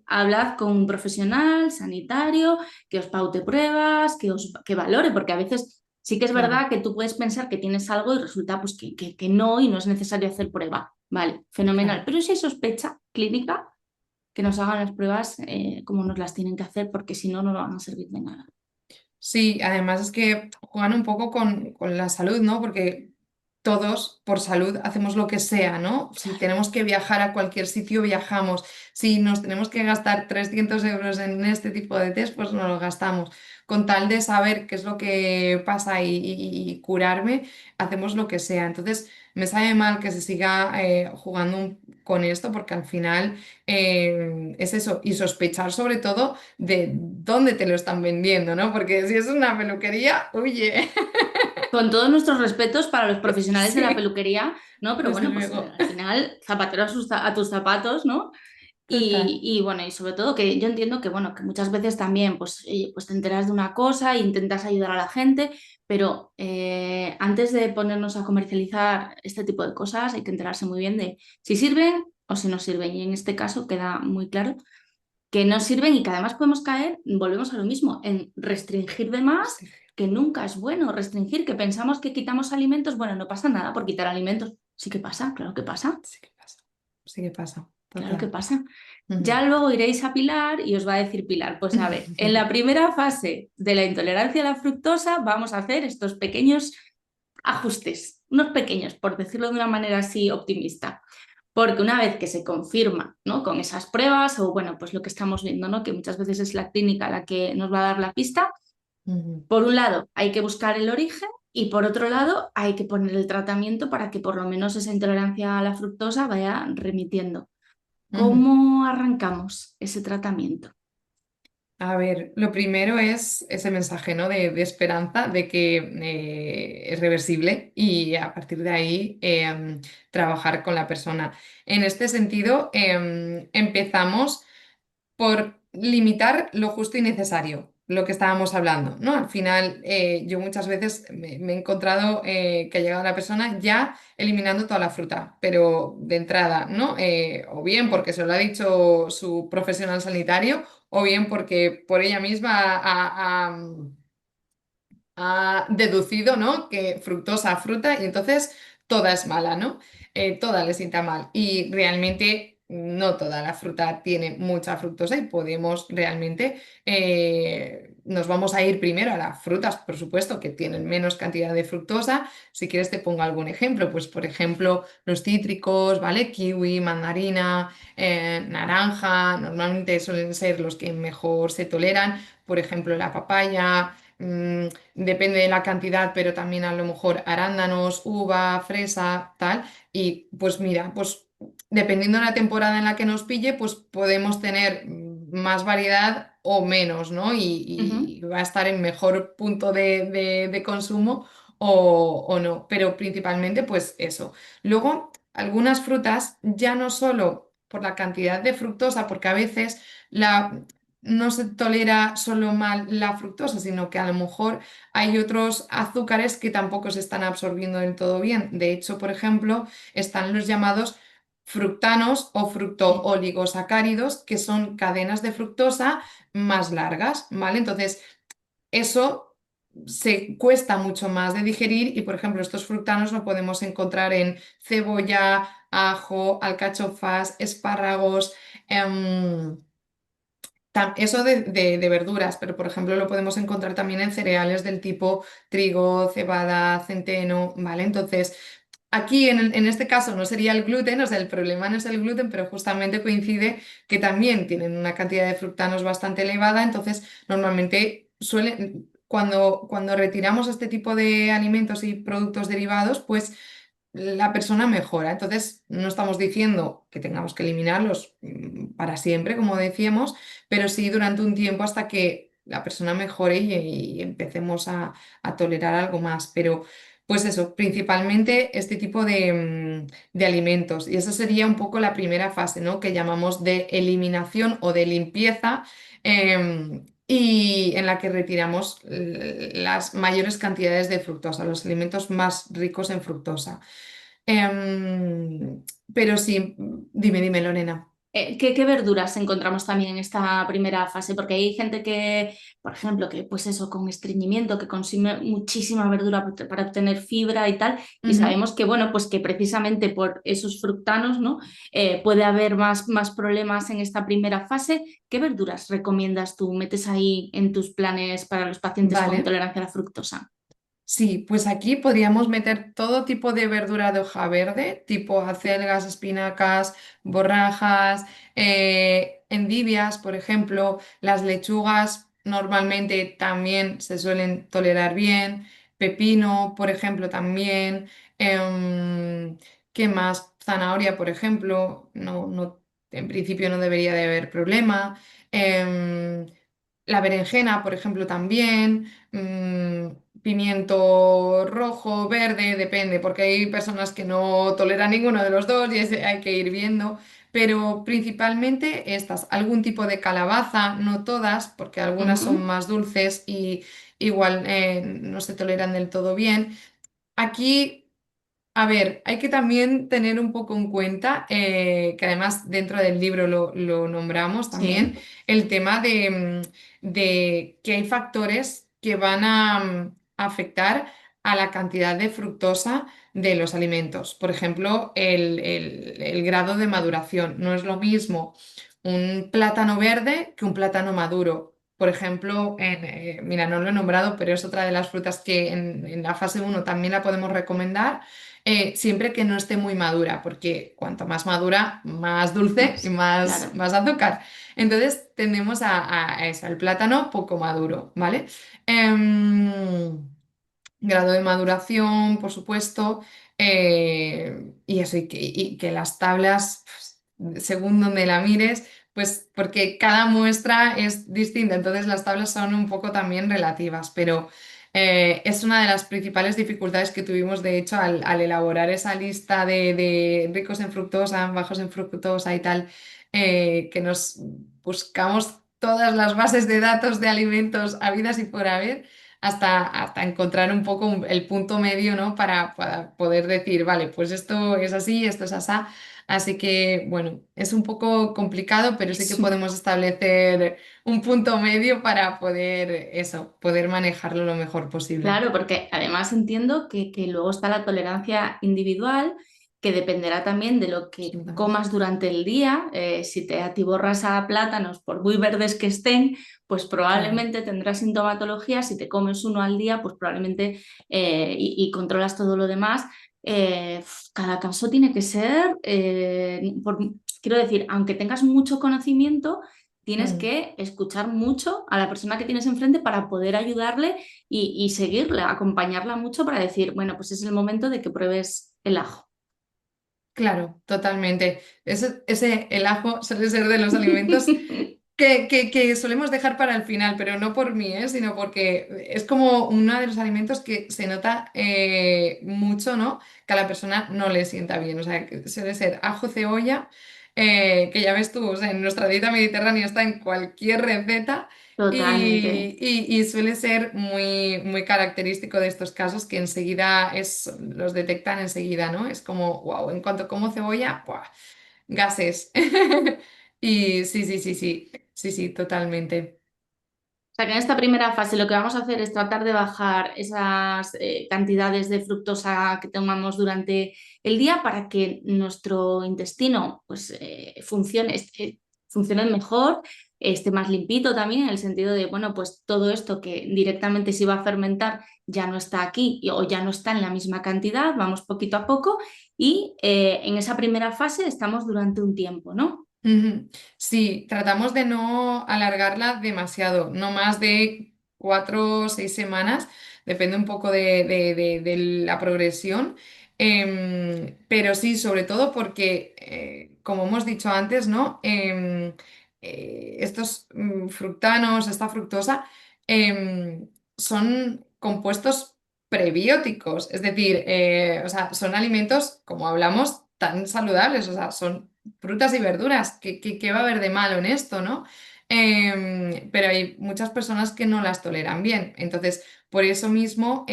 Hablad con un profesional sanitario que os paute pruebas, que valore, porque a veces sí que es Claro, verdad que tú puedes pensar que tienes algo y resulta pues que no y no es necesario hacer prueba. Vale, fenomenal. claro. Pero si hay sospecha clínica, que nos hagan las pruebas como nos las tienen que hacer, porque si no, no van a servir de nada. Sí, además es que juegan un poco con la salud, ¿no? Porque todos por salud hacemos lo que sea, ¿no? Si Claro. tenemos que viajar a cualquier sitio, viajamos. Si nos tenemos que gastar 300 euros en este tipo de test, pues nos lo gastamos. Con tal de saber qué es lo que pasa y curarme, hacemos lo que sea. Entonces, me sabe mal que se siga jugando con esto, porque al final es eso. Y sospechar sobre todo de dónde te lo están vendiendo, ¿no? Porque si es una peluquería, huye. Con todos nuestros respetos para los profesionales de la Sí, peluquería, ¿no? Pero desde bueno, pues luego. al final, zapatero a tus zapatos, ¿no? Total. Y bueno, y sobre todo que yo entiendo que, bueno, que muchas veces también pues, pues te enteras de una cosa e intentas ayudar a la gente, pero antes de ponernos a comercializar este tipo de cosas hay que enterarse muy bien de si sirven o si no sirven. Y en este caso queda muy claro que no sirven y que además podemos caer, volvemos a lo mismo, en restringir de más, Sí, que nunca es bueno restringir, que pensamos que quitamos alimentos, bueno, no pasa nada por quitar alimentos. Sí que pasa, claro que pasa. sí que pasa. Sí que pasa. Claro que Total. pasa. Ya Ujú. luego iréis a Pilar y os va a decir Pilar, pues a ver, en la primera fase de la intolerancia a la fructosa vamos a hacer estos pequeños ajustes, unos pequeños, por decirlo de una manera así optimista. Porque una vez que se confirma, ¿no? Con esas pruebas o bueno, pues lo que estamos viendo, ¿no? Que muchas veces es la clínica la que nos va a dar la pista, Ujú. por un lado hay que buscar el origen y por otro lado hay que poner el tratamiento para que por lo menos esa intolerancia a la fructosa vaya remitiendo. Ujú. ¿Cómo arrancamos ese tratamiento? A ver, lo primero es ese mensaje, ¿no? de esperanza, de que es reversible y a partir de ahí trabajar con la persona. En este sentido, empezamos por limitar lo justo y necesario. lo que estábamos hablando, ¿no? Al final, yo muchas veces me he encontrado que ha llegado la persona ya eliminando toda la fruta, pero de entrada, ¿no? O bien porque se lo ha dicho su profesional sanitario, o bien porque por ella misma ha deducido, ¿no? Que fructosa, fruta, y entonces toda es mala, ¿no? Toda le sienta mal. Y realmente no toda la fruta tiene mucha fructosa y podemos realmente, nos vamos a ir primero a las frutas, por supuesto, que tienen menos cantidad de fructosa. Si quieres te pongo algún ejemplo, pues por ejemplo los cítricos, ¿vale? Kiwi, mandarina, naranja, normalmente suelen ser los que mejor se toleran. Por ejemplo, la papaya. Depende de la cantidad, pero también a lo mejor arándanos, uva, fresa, tal. Y pues mira, pues dependiendo de la temporada en la que nos pille, pues podemos tener más variedad o menos, ¿no? Y va a estar en mejor punto de consumo o no, pero principalmente pues eso. Luego, algunas frutas ya no solo por la cantidad de fructosa, porque a veces la no se tolera solo mal la fructosa, sino que a lo mejor hay otros azúcares que tampoco se están absorbiendo del todo bien. De hecho, por ejemplo, están los llamados fructanos o Sí. fructooligosacáridos, que son cadenas de fructosa más largas, ¿vale? Entonces, eso se cuesta mucho más de digerir y, por ejemplo, estos fructanos lo podemos encontrar en cebolla, ajo, alcachofas, espárragos. Eso de verduras, pero por ejemplo lo podemos encontrar también en cereales del tipo trigo, cebada, centeno, ¿vale? Entonces, aquí en este caso no sería el gluten, o sea, el problema no es el gluten, pero justamente coincide que también tienen una cantidad de fructanos bastante elevada, entonces normalmente cuando retiramos este tipo de alimentos y productos derivados, pues la persona mejora. Entonces, no estamos diciendo que tengamos que eliminarlos para siempre, como decíamos, pero sí durante un tiempo hasta que la persona mejore y empecemos a tolerar algo más. Pero, pues eso, principalmente este tipo de alimentos. Y esa sería un poco la primera fase, ¿no? Que llamamos de eliminación o de limpieza. Y en la que retiramos las mayores cantidades de fructosa, los alimentos más ricos en fructosa. Pero sí, dime, Lorena. ¿Qué verduras encontramos también en esta primera fase? Porque hay gente que, por ejemplo, que pues eso, con estreñimiento, que consume muchísima verdura para obtener fibra y tal, y Ujú. sabemos que, bueno, pues que precisamente por esos fructanos, ¿no? Puede haber más problemas en esta primera fase. ¿Qué verduras recomiendas tú? ¿Metes ahí en tus planes para los pacientes con Vale. intolerancia a la fructosa? Sí, pues aquí podríamos meter todo tipo de verdura de hoja verde, tipo acelgas, espinacas, borrajas, endivias, por ejemplo. Las lechugas normalmente también se suelen tolerar bien. Pepino, por ejemplo, también. Em, ¿Qué más? Zanahoria, por ejemplo. En principio no debería de haber problema. Em, la berenjena, por ejemplo, también. Pimiento rojo, verde, depende, porque hay personas que no toleran ninguno de los dos y hay que ir viendo. Pero principalmente estas, algún tipo de calabaza, no todas, porque algunas son Ujú. más dulces y igual no se toleran del todo bien. Aquí a ver, hay que también tener un poco en cuenta, que además dentro del libro lo nombramos también, Sí. el tema de que hay factores que van a afectar a la cantidad de fructosa de los alimentos. Por ejemplo, el grado de maduración. No es lo mismo un plátano verde que un plátano maduro. Por ejemplo, mira, no lo he nombrado, pero es otra de las frutas que en la fase uno también la podemos recomendar siempre que no esté muy madura, porque cuanto más madura, más dulce y Más, más, claro. más azúcar. Entonces tendemos a eso, al plátano poco maduro, ¿vale? Em, Grado de maduración, por supuesto, y eso, y que las tablas, pues, según donde la mires, pues porque cada muestra es distinta, entonces las tablas son un poco también relativas, pero es una de las principales dificultades que tuvimos, de hecho, al elaborar esa lista de ricos en fructosa, bajos en fructosa y tal, que nos buscamos todas las bases de datos de alimentos habidas y por haber, hasta encontrar un poco el punto medio, ¿no? Para poder decir, vale, pues esto es así, esto es así. Así que, bueno, es un poco complicado, pero sí que Sí. podemos establecer un punto medio para poder, eso, poder manejarlo lo mejor posible. Claro, porque además entiendo que luego está la tolerancia individual, que dependerá también de lo que Absolutamente. comas durante el día. Si te atiborras a plátanos, por muy verdes que estén, pues Claro. probablemente tendrás sintomatología. Si te comes uno al día, pues probablemente y controlas todo lo demás. Cada caso tiene que ser, quiero decir, aunque tengas mucho conocimiento, tienes Mm. que escuchar mucho a la persona que tienes enfrente para poder ayudarle y seguirla, acompañarla mucho para decir, bueno, pues es el momento de que pruebes el ajo. Claro, totalmente. El ajo suele ser de los alimentos que solemos dejar para el final, pero no por mí, ¿eh? Sino porque es como uno de los alimentos que se nota mucho, ¿no? Que a la persona no le sienta bien. O sea, que suele ser ajo, cebolla, que ya ves tú, o sea, en nuestra dieta mediterránea está en cualquier receta. Totalmente. Y suele ser muy, muy característico de estos casos que enseguida los detectan enseguida, ¿no? Es como, wow, en cuanto como cebolla, ¡buah! Gases. Y sí, sí, sí, sí, sí, sí, totalmente. O sea que en esta primera fase lo que vamos a hacer es tratar de bajar esas cantidades de fructosa que tomamos durante el día para que nuestro intestino pues, funcione mejor, esté más limpito también, en el sentido de, bueno, pues todo esto que directamente se iba a fermentar ya no está aquí o ya no está en la misma cantidad, vamos poquito a poco y en esa primera fase estamos durante un tiempo, ¿no? Ujú. Sí, tratamos de no alargarla demasiado, no más de 4 o 6 semanas, depende un poco de la progresión. Pero sí, sobre todo porque, como hemos dicho antes, ¿no? Estos fructanos, esta fructosa, son compuestos prebióticos, es decir, o sea, son alimentos, como hablamos, tan saludables, o sea, son frutas y verduras, ¿qué va a haber de malo en esto, no? Pero hay muchas personas que no las toleran bien. Entonces, por eso mismo,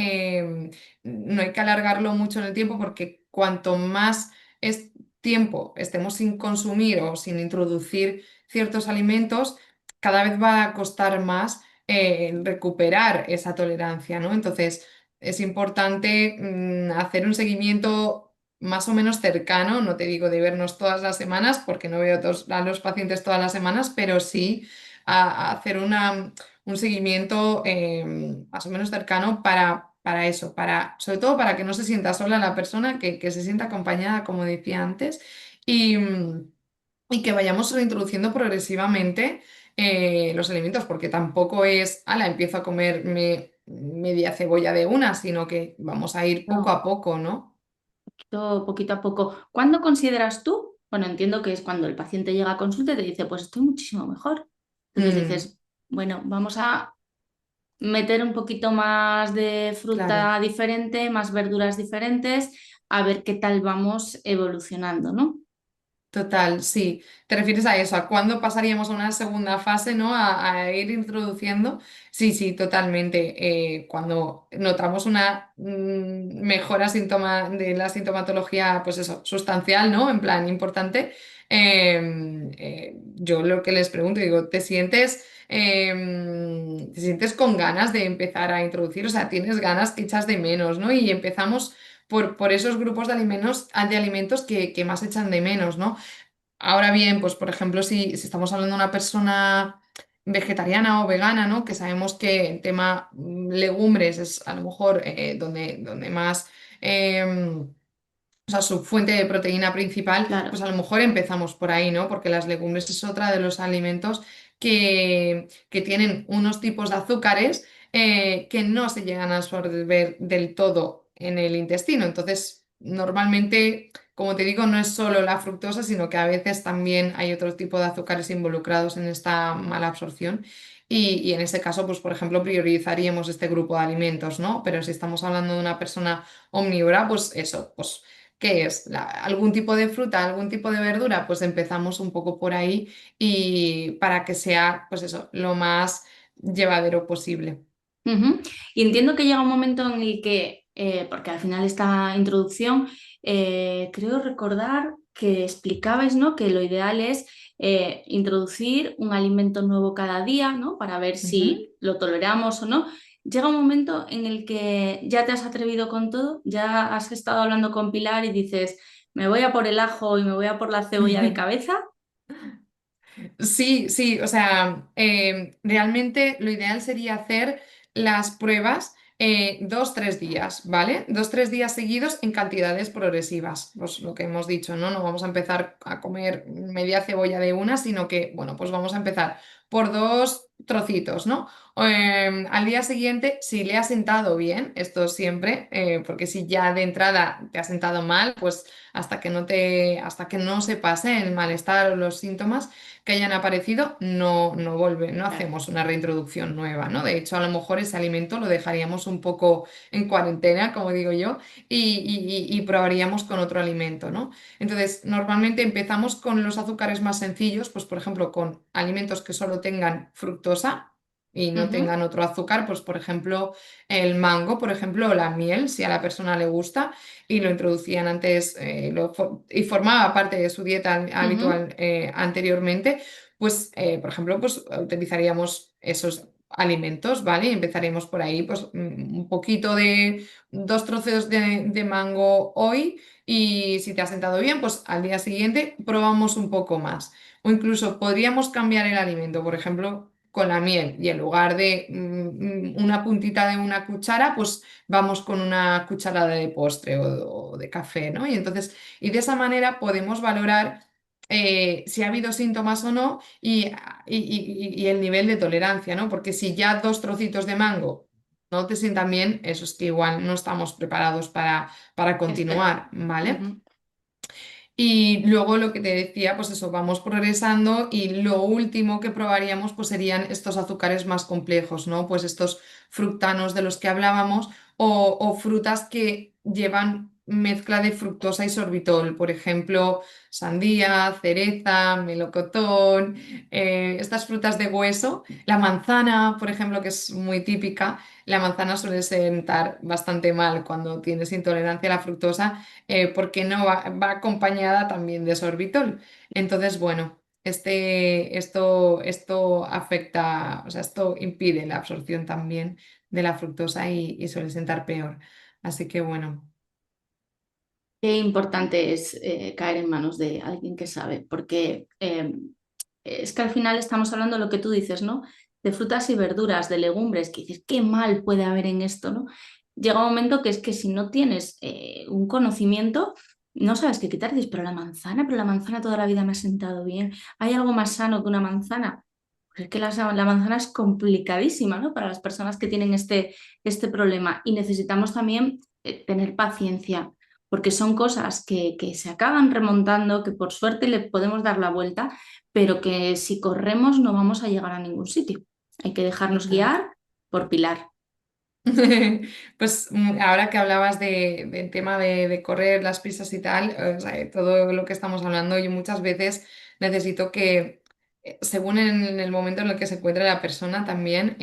no hay que alargarlo mucho en el tiempo porque cuanto más tiempo estemos sin consumir o sin introducir ciertos alimentos, cada vez va a costar más recuperar esa tolerancia, ¿no? Entonces, es importante hacer un seguimiento más o menos cercano, no te digo de vernos todas las semanas, porque no veo a los pacientes todas las semanas, pero sí a hacer un seguimiento más o menos cercano para eso, sobre todo para que no se sienta sola la persona, que se sienta acompañada, como decía antes, y, y que vayamos reintroduciendo progresivamente los alimentos, porque tampoco es, ala, empiezo a comerme media cebolla de una, sino que vamos a ir poco a No. poco, ¿no? Poquito a poco. ¿Cuándo consideras tú? Bueno, entiendo que es cuando el paciente llega a consulta y te dice, pues estoy muchísimo mejor. Entonces Mm, dices, bueno, vamos a meter un poquito más de claro. fruta diferente, más verduras diferentes, a ver qué tal vamos evolucionando, ¿no? Total, sí. ¿Te refieres a eso? ¿A cuándo pasaríamos a una segunda fase, ¿no? A ir introduciendo. Sí, sí, totalmente. Cuando notamos una mejora de la sintomatología, pues eso, sustancial, ¿no? En plan, importante. Yo lo que les pregunto, digo, ¿te sientes con ganas de empezar a introducir? O sea, ¿tienes ganas que echas de menos, ¿no? Y empezamos por esos grupos de alimentos que más echan de menos, ¿no? Ahora bien, pues por ejemplo, si estamos hablando de una persona vegetariana o vegana, ¿no? Que sabemos que el tema legumbres es a lo mejor donde más, o sea, su fuente de proteína principal, pues Claro. a lo mejor empezamos por ahí, ¿no? Porque las legumbres es otra de los alimentos que tienen unos tipos de azúcares que no se llegan a absorber del todo en el intestino. Entonces, normalmente, como te digo, no es solo la fructosa, sino que a veces también hay otro tipo de azúcares involucrados en esta mala absorción. Y en ese caso, pues por ejemplo, priorizaríamos este grupo de alimentos, ¿no? Pero si estamos hablando de una persona omnívora, pues eso, pues ¿Qué es? ¿Algún tipo de fruta, algún tipo de verdura? Pues empezamos un poco por ahí y para que sea, pues eso, lo más llevadero posible. Ujú. Y entiendo que llega un momento en el que, porque al final esta introducción, creo recordar que explicabais, ¿no? Que lo ideal es introducir un alimento nuevo cada día, ¿no? Para ver Ujú. si lo toleramos o no. Llega un momento en el que ya te has atrevido con todo, ya has estado hablando con Pilar y dices, me voy a por el ajo y me voy a por la cebolla de cabeza. Sí, sí, o sea, realmente lo ideal sería hacer las pruebas 2, 3 días, ¿vale? 2, 3 días seguidos en cantidades progresivas, pues lo que hemos dicho, ¿no? No vamos a empezar a comer media cebolla de una, sino que, bueno, pues vamos a empezar por 2 trocitos, ¿no? Al día siguiente, si le ha sentado bien, esto siempre, porque si ya de entrada te ha sentado mal, pues hasta que no se pase el malestar o los síntomas que hayan aparecido, no Claro. hacemos una reintroducción nueva, ¿no? De hecho, a lo mejor ese alimento lo dejaríamos un poco en cuarentena, como digo yo, y probaríamos con otro alimento, ¿no? Entonces, normalmente empezamos con los azúcares más sencillos, pues por ejemplo, con alimentos que solo tengan fructosa. Y no Ujú, tengan otro azúcar, pues por ejemplo el mango, por ejemplo, o la miel, si a la persona le gusta, y lo introducían antes y formaba parte de su dieta ujú, habitual anteriormente, pues, por ejemplo, pues utilizaríamos esos alimentos, ¿vale? Y empezaríamos por ahí, pues un poquito de 2 trozos de mango hoy y si te ha sentado bien, pues al día siguiente probamos un poco más. O incluso podríamos cambiar el alimento, por ejemplo, con la miel y en lugar de una puntita de una cuchara, pues vamos con una cucharada de postre o de café, ¿no? Y entonces, y de esa manera podemos valorar si ha habido síntomas o no y el nivel de tolerancia, ¿no? Porque si ya 2 trocitos de mango no te sientan bien, eso es que igual no estamos preparados para esperar. continuar, ¿vale? Ujú. Y luego lo que te decía, pues eso, vamos progresando y lo último que probaríamos pues serían estos azúcares más complejos, ¿no? Pues estos fructanos de los que hablábamos o frutas que llevan mezcla de fructosa y sorbitol, por ejemplo, sandía, cereza, melocotón, estas frutas de hueso, la manzana, por ejemplo, que es muy típica, la manzana suele sentar bastante mal cuando tienes intolerancia a la fructosa porque no va acompañada también de sorbitol. Entonces, bueno, esto afecta, o sea, esto impide la absorción también de la fructosa y suele sentar peor. Así que bueno. Qué importante es caer en manos de alguien que sabe, porque es que al final estamos hablando de lo que tú dices, ¿no? De frutas y verduras, de legumbres, que dices, qué mal puede haber en esto, ¿no? Llega un momento que es que si no tienes un conocimiento, no sabes qué quitar, dices, pero la manzana toda la vida me ha sentado bien. ¿Hay algo más sano que una manzana? Pues es que la manzana es complicadísima, ¿no? Para las personas que tienen este problema y necesitamos también tener paciencia porque son cosas que se acaban remontando, que por suerte le podemos dar la vuelta, pero que si corremos no vamos a llegar a ningún sitio. Hay que dejarnos Total. guiar por Pilar. Pues ahora que hablabas del tema de correr, las pistas y tal, o sea, todo lo que estamos hablando, yo muchas veces necesito que, según en el momento en el que se encuentre la persona también,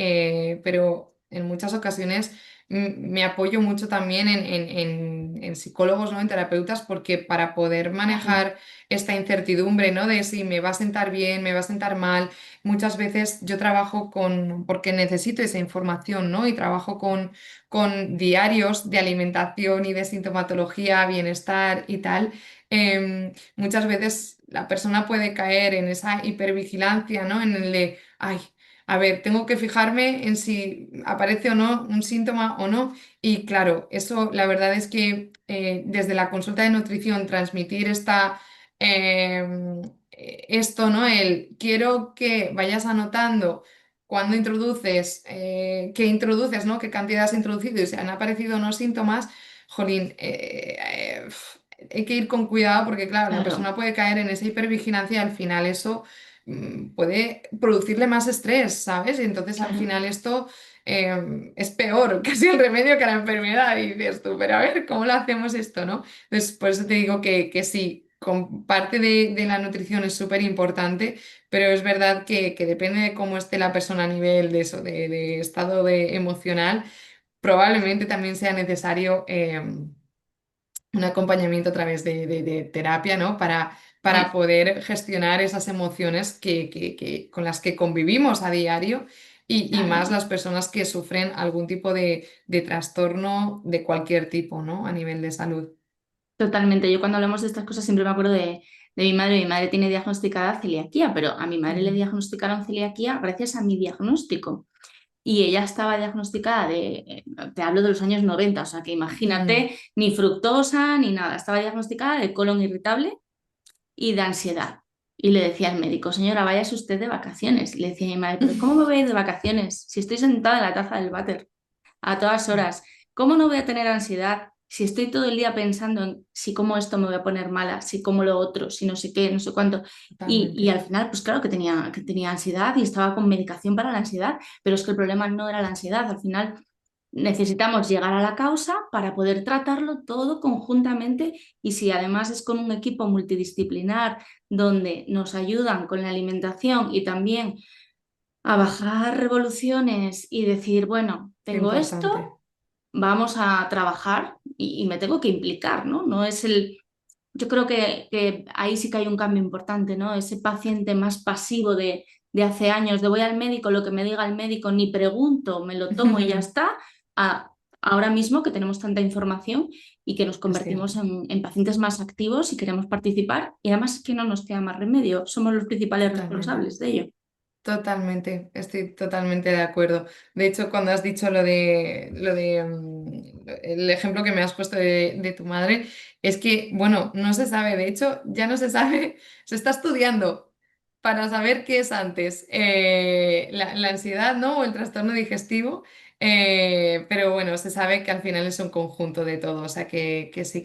pero en muchas ocasiones me apoyo mucho también en psicólogos, ¿no? En terapeutas, porque para poder Claro, manejar esta incertidumbre, ¿no? De si me va a sentar bien, me va a sentar mal. Muchas veces yo trabajo porque necesito esa información, ¿no? Y trabajo con diarios de alimentación y de sintomatología, bienestar y tal. Muchas veces la persona puede caer en esa hipervigilancia, ¿no? En el de, ay, a ver, tengo que fijarme en si aparece o no un síntoma o no. Y claro, eso la verdad es que desde la consulta de nutrición transmitir esto, ¿no? El quiero que vayas anotando cuando introduces, qué introduces, ¿no? Qué cantidad has introducido y si han aparecido o no síntomas, jolín, hay que ir con cuidado porque, claro, la claro, persona puede caer en esa hipervigilancia y al final eso puede producirle más estrés, ¿sabes? Y entonces al claro. final esto es peor casi el remedio que la enfermedad. Y dices tú, pero a ver, ¿cómo lo hacemos esto, no? Entonces, por eso te digo que sí, parte de la nutrición es súper importante, pero es verdad que depende de cómo esté la persona a nivel de eso, de estado emocional, probablemente también sea necesario un acompañamiento a través de terapia, ¿no? Para Sí, poder gestionar esas emociones con las que convivimos a diario y más claro. las personas que sufren algún tipo de trastorno de cualquier tipo, ¿no? A nivel de salud. Totalmente. Yo cuando hablamos de estas cosas siempre me acuerdo de mi madre. Mi madre tiene diagnosticada celiaquía, pero a mi madre le Ujú. diagnosticaron celiaquía gracias a mi diagnóstico. Y ella estaba diagnosticada te hablo de los años 90, o sea que Mm, imagínate, ni fructosa ni nada. Estaba diagnosticada de colon irritable y de ansiedad. Y le decía al médico, señora, váyase usted de vacaciones. Y le decía a mi madre, pero ¿cómo me voy a ir de vacaciones si estoy sentada en la taza del váter a todas horas? ¿Cómo no voy a tener ansiedad si estoy todo el día pensando en si como esto me voy a poner mala, si como lo otro, si no sé qué, no sé cuánto? Y totalmente. al final, pues claro que tenía ansiedad y estaba con medicación para la ansiedad, pero es que el problema no era la ansiedad. Al final necesitamos llegar a la causa para poder tratarlo todo conjuntamente y si además es con un equipo multidisciplinar donde nos ayudan con la alimentación y también a bajar revoluciones y decir, bueno, Qué tengo importante. esto, vamos a trabajar y me tengo que implicar, ¿no? No es el... Yo creo que ahí sí que hay un cambio importante, ¿no? Ese paciente más pasivo de hace años, de voy al médico, lo que me diga el médico, ni pregunto, me lo tomo y ya está, a ahora mismo que tenemos tanta información y que nos Es convertimos cierto. en pacientes más activos y queremos participar y además que no nos queda más remedio, somos los principales Totalmente. responsables de ello. Totalmente, estoy totalmente de acuerdo. De hecho, cuando has dicho el ejemplo que me has puesto de tu madre, es que, bueno, no se sabe, de hecho, ya no se sabe, se está estudiando para saber qué es antes, la ansiedad, ¿no? O el trastorno digestivo, pero bueno, se sabe que al final es un conjunto de todo, o sea que sí,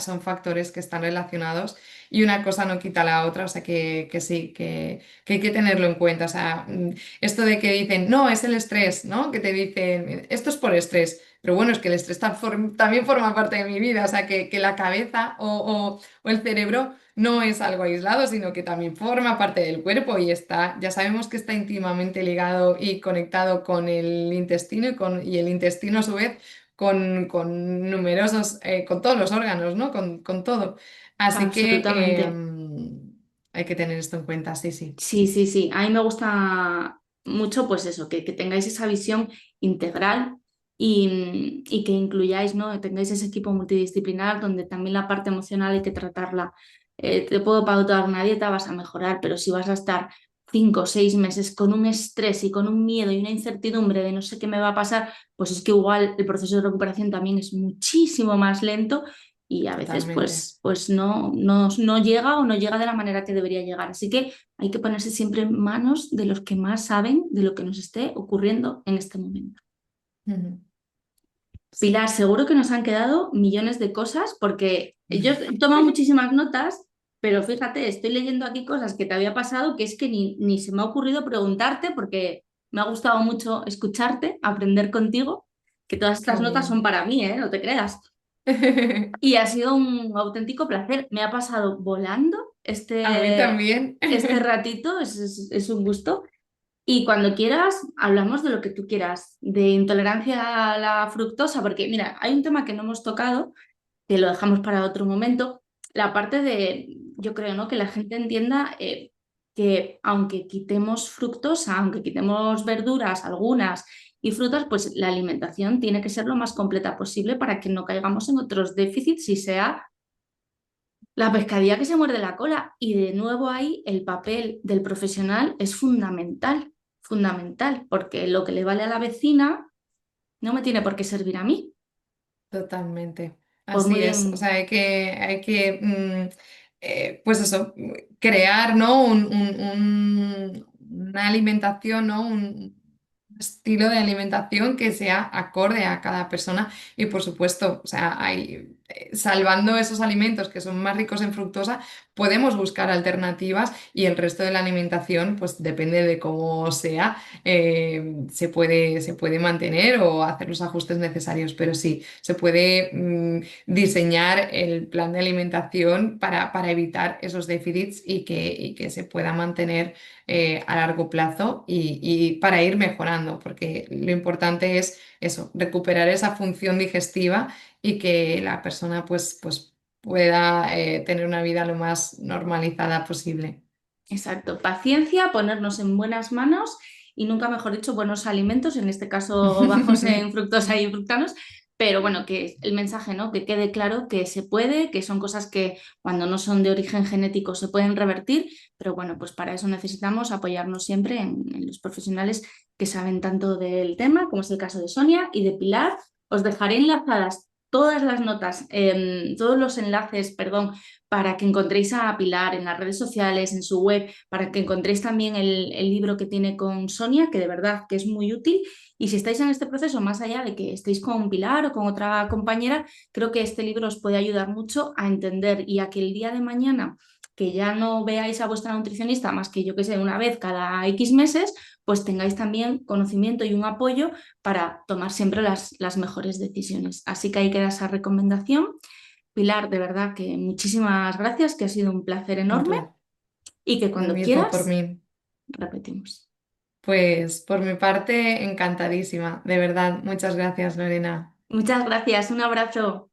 son factores que están relacionados y una cosa no quita la otra, o sea que sí, que hay que tenerlo en cuenta. O sea, esto de que dicen, no, es el estrés, ¿no? Que te dicen, esto es por estrés. Pero bueno, es que el estrés también forma parte de mi vida. O sea, que la cabeza o el cerebro no es algo aislado, sino que también forma parte del cuerpo y está, ya sabemos que está íntimamente ligado y conectado con el intestino y el intestino a su vez con numerosos, con todos los órganos, ¿no? Con todo. Así que Absolutamente. hay que tener esto en cuenta, sí, sí. Sí, sí, sí. A mí me gusta mucho, pues eso, que tengáis esa visión integral y que incluyáis, ¿no? Tengáis ese equipo multidisciplinar donde también la parte emocional hay que tratarla. Te puedo pautar una dieta, vas a mejorar, pero si vas a estar 5 o 6 meses con un estrés y con un miedo y una incertidumbre de no sé qué me va a pasar, pues es que igual el proceso de recuperación también es muchísimo más lento y a veces Totalmente. pues no llega o no llega de la manera que debería llegar. Así que hay que ponerse siempre en manos de los que más saben de lo que nos esté ocurriendo en este momento. Ujú. Sí. Pilar, seguro que nos han quedado millones de cosas porque yo he tomado muchísimas notas, pero fíjate, estoy leyendo aquí cosas que te había pasado que es que ni se me ha ocurrido preguntarte porque me ha gustado mucho escucharte, aprender contigo, que todas Qué estas notas son bien. para mí, ¿eh? No te creas. Y ha sido un auténtico placer. Me ha pasado volando A mí también. este ratito, es un gusto. Y cuando quieras, hablamos de lo que tú quieras, de intolerancia a la fructosa, porque mira, hay un tema que no hemos tocado, que lo dejamos para otro momento, la parte de, yo creo, ¿no? Que la gente entienda que aunque quitemos fructosa, aunque quitemos verduras, algunas, y frutas, pues la alimentación tiene que ser lo más completa posible para que no caigamos en otros déficits y sea la pescadilla que se muerde la cola. Y de nuevo ahí el papel del profesional es fundamental, fundamental, porque lo que le vale a la vecina no me tiene por qué servir a mí. Totalmente. Por muy Así es. O bien, sea, pues eso, crear, ¿no? Una alimentación, ¿no? Un estilo de alimentación que sea acorde a cada persona. Y por supuesto, o sea, salvando esos alimentos que son más ricos en fructosa, podemos buscar alternativas y el resto de la alimentación, pues depende de cómo sea, se puede mantener o hacer los ajustes necesarios, pero sí, se puede diseñar el plan de alimentación para evitar esos déficits y que se pueda mantener a largo plazo y para ir mejorando, porque lo importante es eso, recuperar esa función digestiva y que la persona pues pueda tener una vida lo más normalizada posible. Exacto, paciencia, ponernos en buenas manos y nunca mejor dicho, buenos alimentos, en este caso bajos en fructosa y fructanos, pero bueno, que el mensaje, ¿no? Que quede claro que se puede, que son cosas que cuando no son de origen genético se pueden revertir, pero bueno, pues para eso necesitamos apoyarnos siempre en los profesionales que saben tanto del tema, como es el caso de Sonia y de Pilar. Os dejaré enlazadas todas las notas, todos los enlaces, perdón, para que encontréis a Pilar en las redes sociales, en su web, para que encontréis también el libro que tiene con Sonia, que de verdad que es muy útil. Y si estáis en este proceso, más allá de que estéis con Pilar o con otra compañera, creo que este libro os puede ayudar mucho a entender y a que el día de mañana, que ya no veáis a vuestra nutricionista más que yo que sé, una vez cada X meses, pues tengáis también conocimiento y un apoyo para tomar siempre las mejores decisiones. Así que ahí queda esa recomendación. Pilar, de verdad que muchísimas gracias, que ha sido un placer Un enorme placer. y que Lo cuando mismo por quieras, mí. repetimos. Pues por mi parte, encantadísima. De verdad, muchas gracias, Lorena. Muchas gracias, un abrazo.